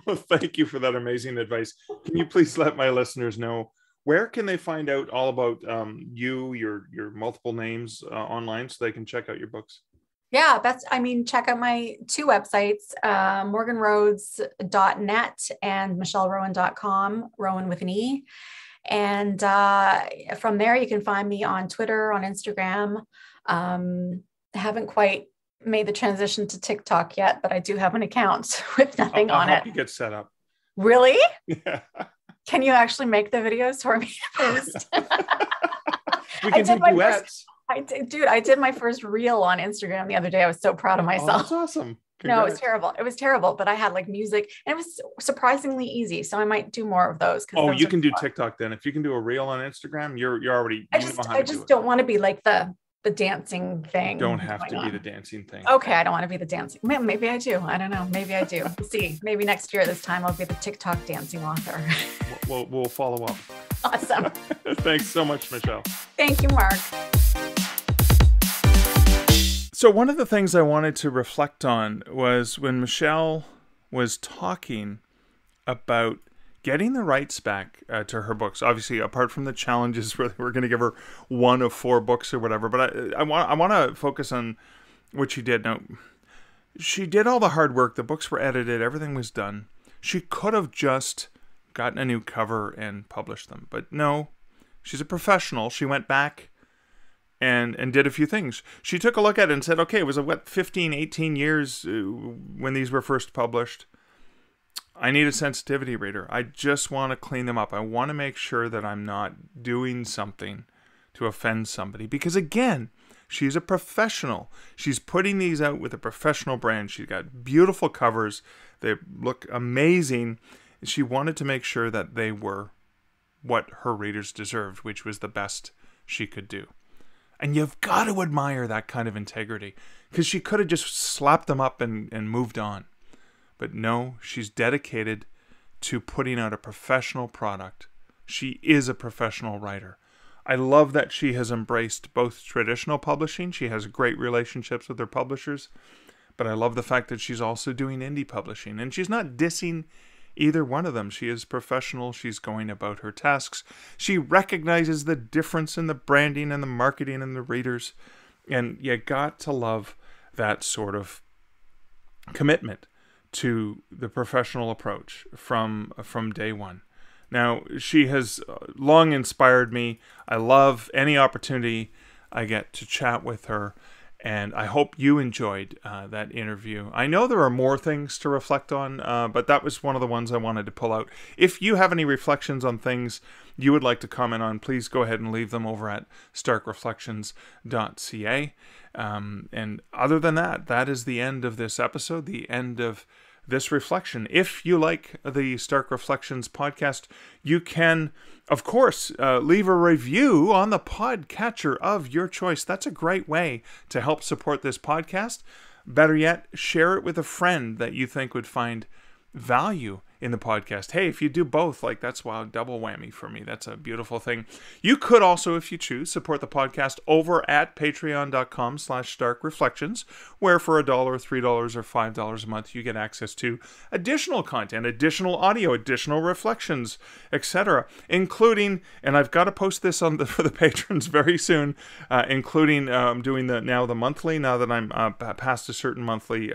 Well, thank you for that amazing advice. Can you please let my listeners know, where can they find out all about your multiple names online, so they can check out your books? Yeah, check out my two websites, morganrhodes.net and michellerowen.com, Rowen with an E. And from there, you can find me on Twitter, on Instagram. I haven't quite made the transition to TikTok yet, but I do have an account with nothing on it. I'll help you get set up. Really? Yeah. Can you actually make the videos for me first? We can do duets. I did my first reel on Instagram the other day. I was so proud of myself. Oh, that's awesome. No, it was terrible. It was terrible, but I had like music and it was surprisingly easy. So I might do more of those. Oh, you can do TikTok then. If you can do a reel on Instagram, you're already. I just don't want to be like the dancing thing. Don't have to be the dancing thing. Okay, I don't want to be the dancing. Maybe I do. I don't know. Maybe I do. We'll see. Maybe next year at this time I'll be the TikTok dancing author. We'll follow up. Awesome. Thanks so much, Michelle. Thank you, Mark. So one of the things I wanted to reflect on was when Michelle was talking about getting the rights back to her books. Obviously, apart from the challenges where we're going to give her one of 4 books or whatever, but I want to focus on what she did. Now, she did all the hard work. The books were edited. Everything was done. She could have just gotten a new cover and published them, but no, she's a professional. She went back and did a few things. She took a look at it and said, okay, it was 15, 18 years when these were first published. I need a sensitivity reader. I just want to clean them up. I want to make sure that I'm not doing something to offend somebody. Because again, she's a professional. She's putting these out with a professional brand. She's got beautiful covers. They look amazing. She wanted to make sure that they were what her readers deserved, which was the best she could do. And you've got to admire that kind of integrity, because she could have just slapped them up and moved on. But no, she's dedicated to putting out a professional product. She is a professional writer. I love that she has embraced both traditional publishing. She has great relationships with her publishers, but I love the fact that she's also doing indie publishing, and she's not dissing either one of them. She is professional. She's going about her tasks. She recognizes the difference in the branding and the marketing and the readers, and you got to love that sort of commitment to the professional approach from day one. Now, she has long inspired me. I love any opportunity I get to chat with her, and I hope you enjoyed that interview. I know there are more things to reflect on, but that was one of the ones I wanted to pull out. If you have any reflections on things you would like to comment on, please go ahead and leave them over at starkreflections.ca. And other than that, that is the end of this episode, the end of this reflection. If you like the Stark Reflections podcast, you can, of course, leave a review on the podcatcher of your choice. That's a great way to help support this podcast. Better yet, share it with a friend that you think would find value in the podcast. Hey, if you do both, like, that's, wow, double whammy for me. That's a beautiful thing. You could also, if you choose, support the podcast over at patreon.com/starkreflections, where for $1, $3, or $5 a month, you get access to additional content, additional audio, additional reflections, etc., including, and I've got to post this on for the patrons very soon, including doing the monthly, now that I'm past a certain monthly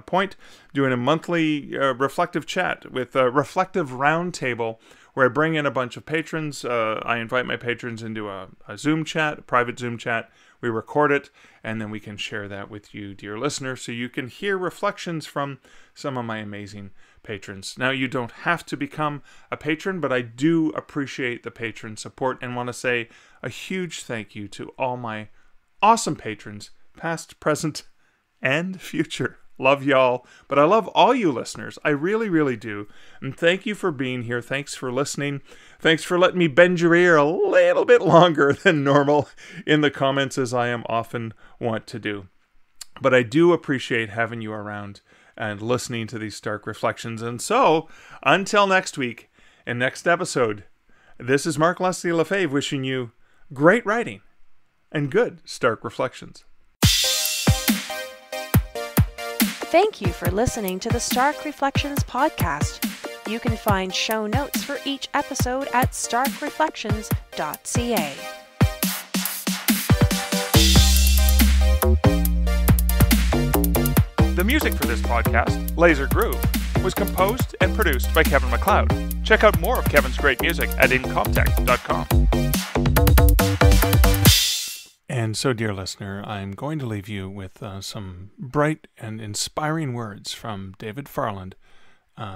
point, doing a monthly reflective chat with a reflective roundtable where I bring in a bunch of patrons. I invite my patrons into a Zoom chat, a private Zoom chat. We record it, and then we can share that with you, dear listener, so you can hear reflections from some of my amazing patrons. Now, you don't have to become a patron, but I do appreciate the patron support and want to say a huge thank you to all my awesome patrons, past, present, and future. Love y'all, but I love all you listeners. I really, really do. And thank you for being here. Thanks for listening. Thanks for letting me bend your ear a little bit longer than normal in the comments, as I am often want to do. But I do appreciate having you around and listening to these Stark Reflections. And so, until next week and next episode, this is Mark Leslie Lefebvre wishing you great writing and good Stark Reflections. Thank you for listening to the Stark Reflections podcast. You can find show notes for each episode at starkreflections.ca. The music for this podcast, Laser Groove, was composed and produced by Kevin MacLeod. Check out more of Kevin's great music at incomptech.com. And so, dear listener, I'm going to leave you with some bright and inspiring words from David Farland.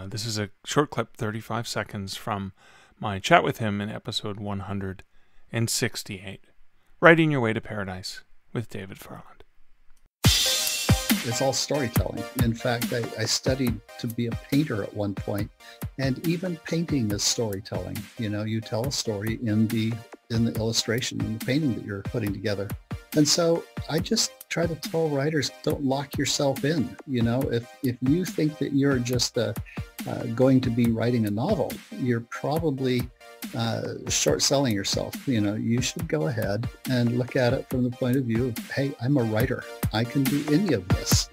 This is a short clip, 35 seconds, from my chat with him in episode 168. Writing Your Way to Paradise with David Farland. It's all storytelling. In fact, I studied to be a painter at one point, and even painting is storytelling. You know, you tell a story in the illustration, in the painting that you're putting together. And so I just try to tell writers, don't lock yourself in. You know, if you think that you're just going to be writing a novel, you're probably short selling yourself. You know, you should go ahead and look at it from the point of view of, hey, I'm a writer. I can do any of this.